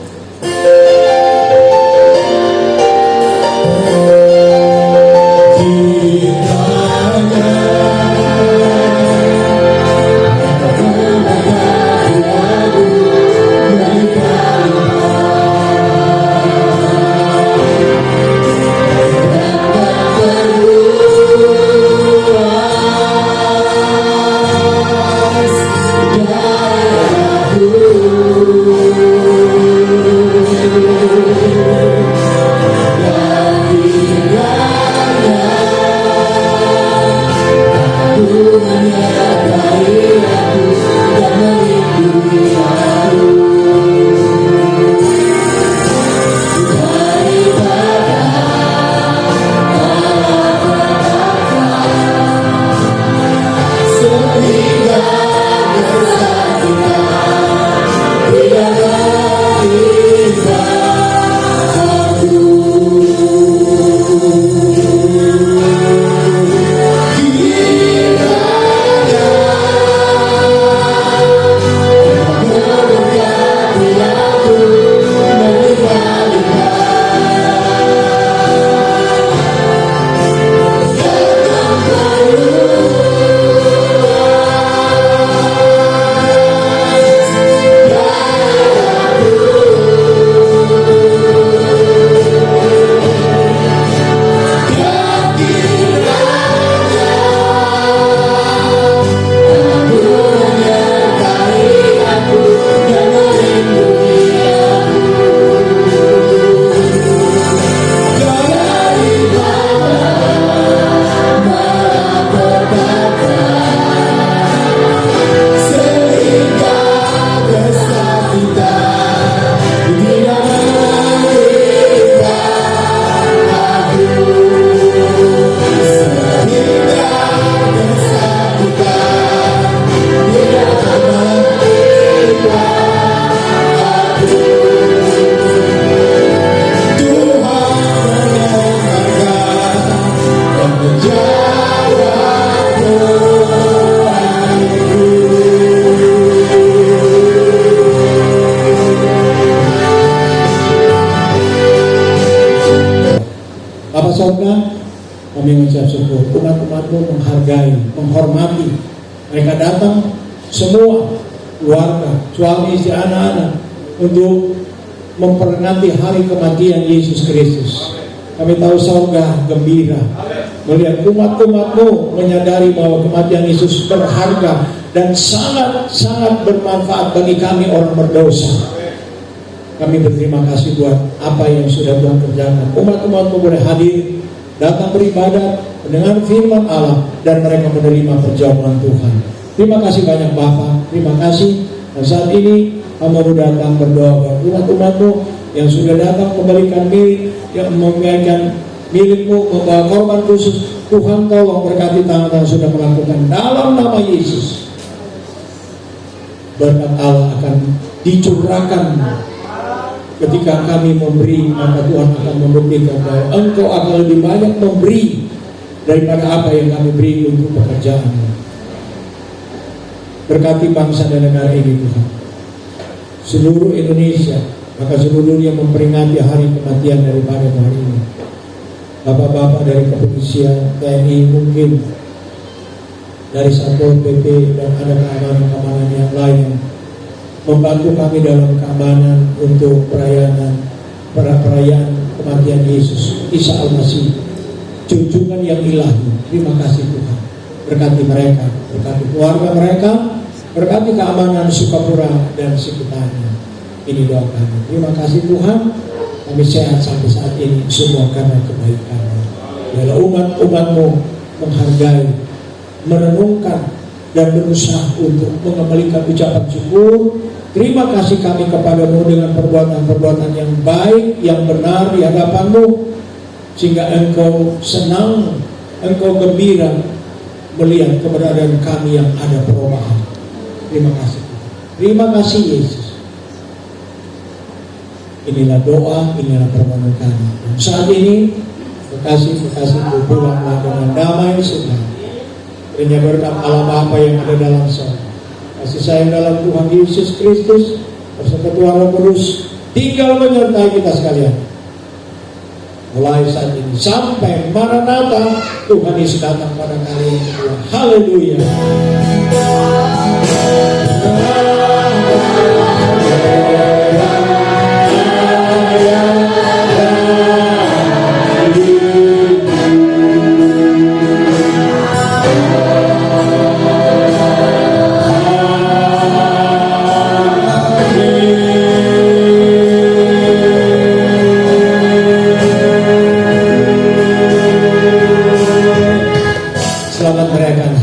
Bapak Sorga, kami mengucap syukur. Umat-umatmu menghargai, menghormati. Mereka datang semua, keluarga, suami, istri, anak-anak, untuk memperingati hari kematian Yesus Kristus. Kami tahu Sorga gembira melihat umat-umatmu menyadari bahwa kematian Yesus berharga dan sangat-sangat bermanfaat bagi kami orang berdosa. Kami berterima kasih buat apa yang sudah Tuhan kerjakan. Umat-umatmu boleh hadir, datang beribadat, mendengar firman Allah, dan mereka menerima perjamuan Tuhan. Terima kasih banyak Bapak, terima kasih. Dan saat ini kamu datang berdoa buat umat-umatmu yang sudah datang kembalikan milik, yang memberikan milikmu, membawa korban khusus. Tuhan tolong berkati tangan-tangan sudah melakukan dalam nama Yesus. Berkat Allah akan dicurahkan. Ketika kami memberi, maka Tuhan akan membuktikan bahwa Engkau akan lebih banyak memberi daripada apa yang kami beri untuk pekerjaan. Berkati bangsa dan negara ini Tuhan. Seluruh Indonesia, maka seluruh dunia memperingati hari kematian daripada hari ini. Bapak-bapak dari kepolisian, TNI, mungkin dari Satpol PP dan ada keamanan-keamanan yang lain membantu kami dalam keamanan untuk perayaan kematian Yesus Isa Al-Masih, junjungan yang ilahi. Terima kasih Tuhan. Berkati mereka, berkati keluarga mereka, berkati keamanan Sukapura dan sekitarnya. Ini doa kami. Terima kasih Tuhan. Kami sehat sampai saat ini semua karena kebaikan-Mu. Biarlah umat-umat-Mu menghargai, merenungkan, dan berusaha untuk mengembalikan ucapan syukur. Terima kasih kami kepadamu dengan perbuatan-perbuatan yang baik, yang benar di hadapan-Mu, sehingga Engkau senang, Engkau gembira melihat keberadaan kami yang ada perubahan. Terima kasih. Terima kasih Yesus. Inilah doa, inilah permohonan kami. Dan saat ini kekasih-kekasihku pulanglah dengan damai sejahtera. Kiranya berkat Allah Bapa yang ada dalam sorga, kasih sayang dalam Tuhan Yesus Kristus beserta Tuhan Roh Kudus tinggal menyertai kita sekalian mulai saat ini sampai Maranatha. Tuhan Yesus datang pada kali yang kedua. Haleluya. Selamat merayakan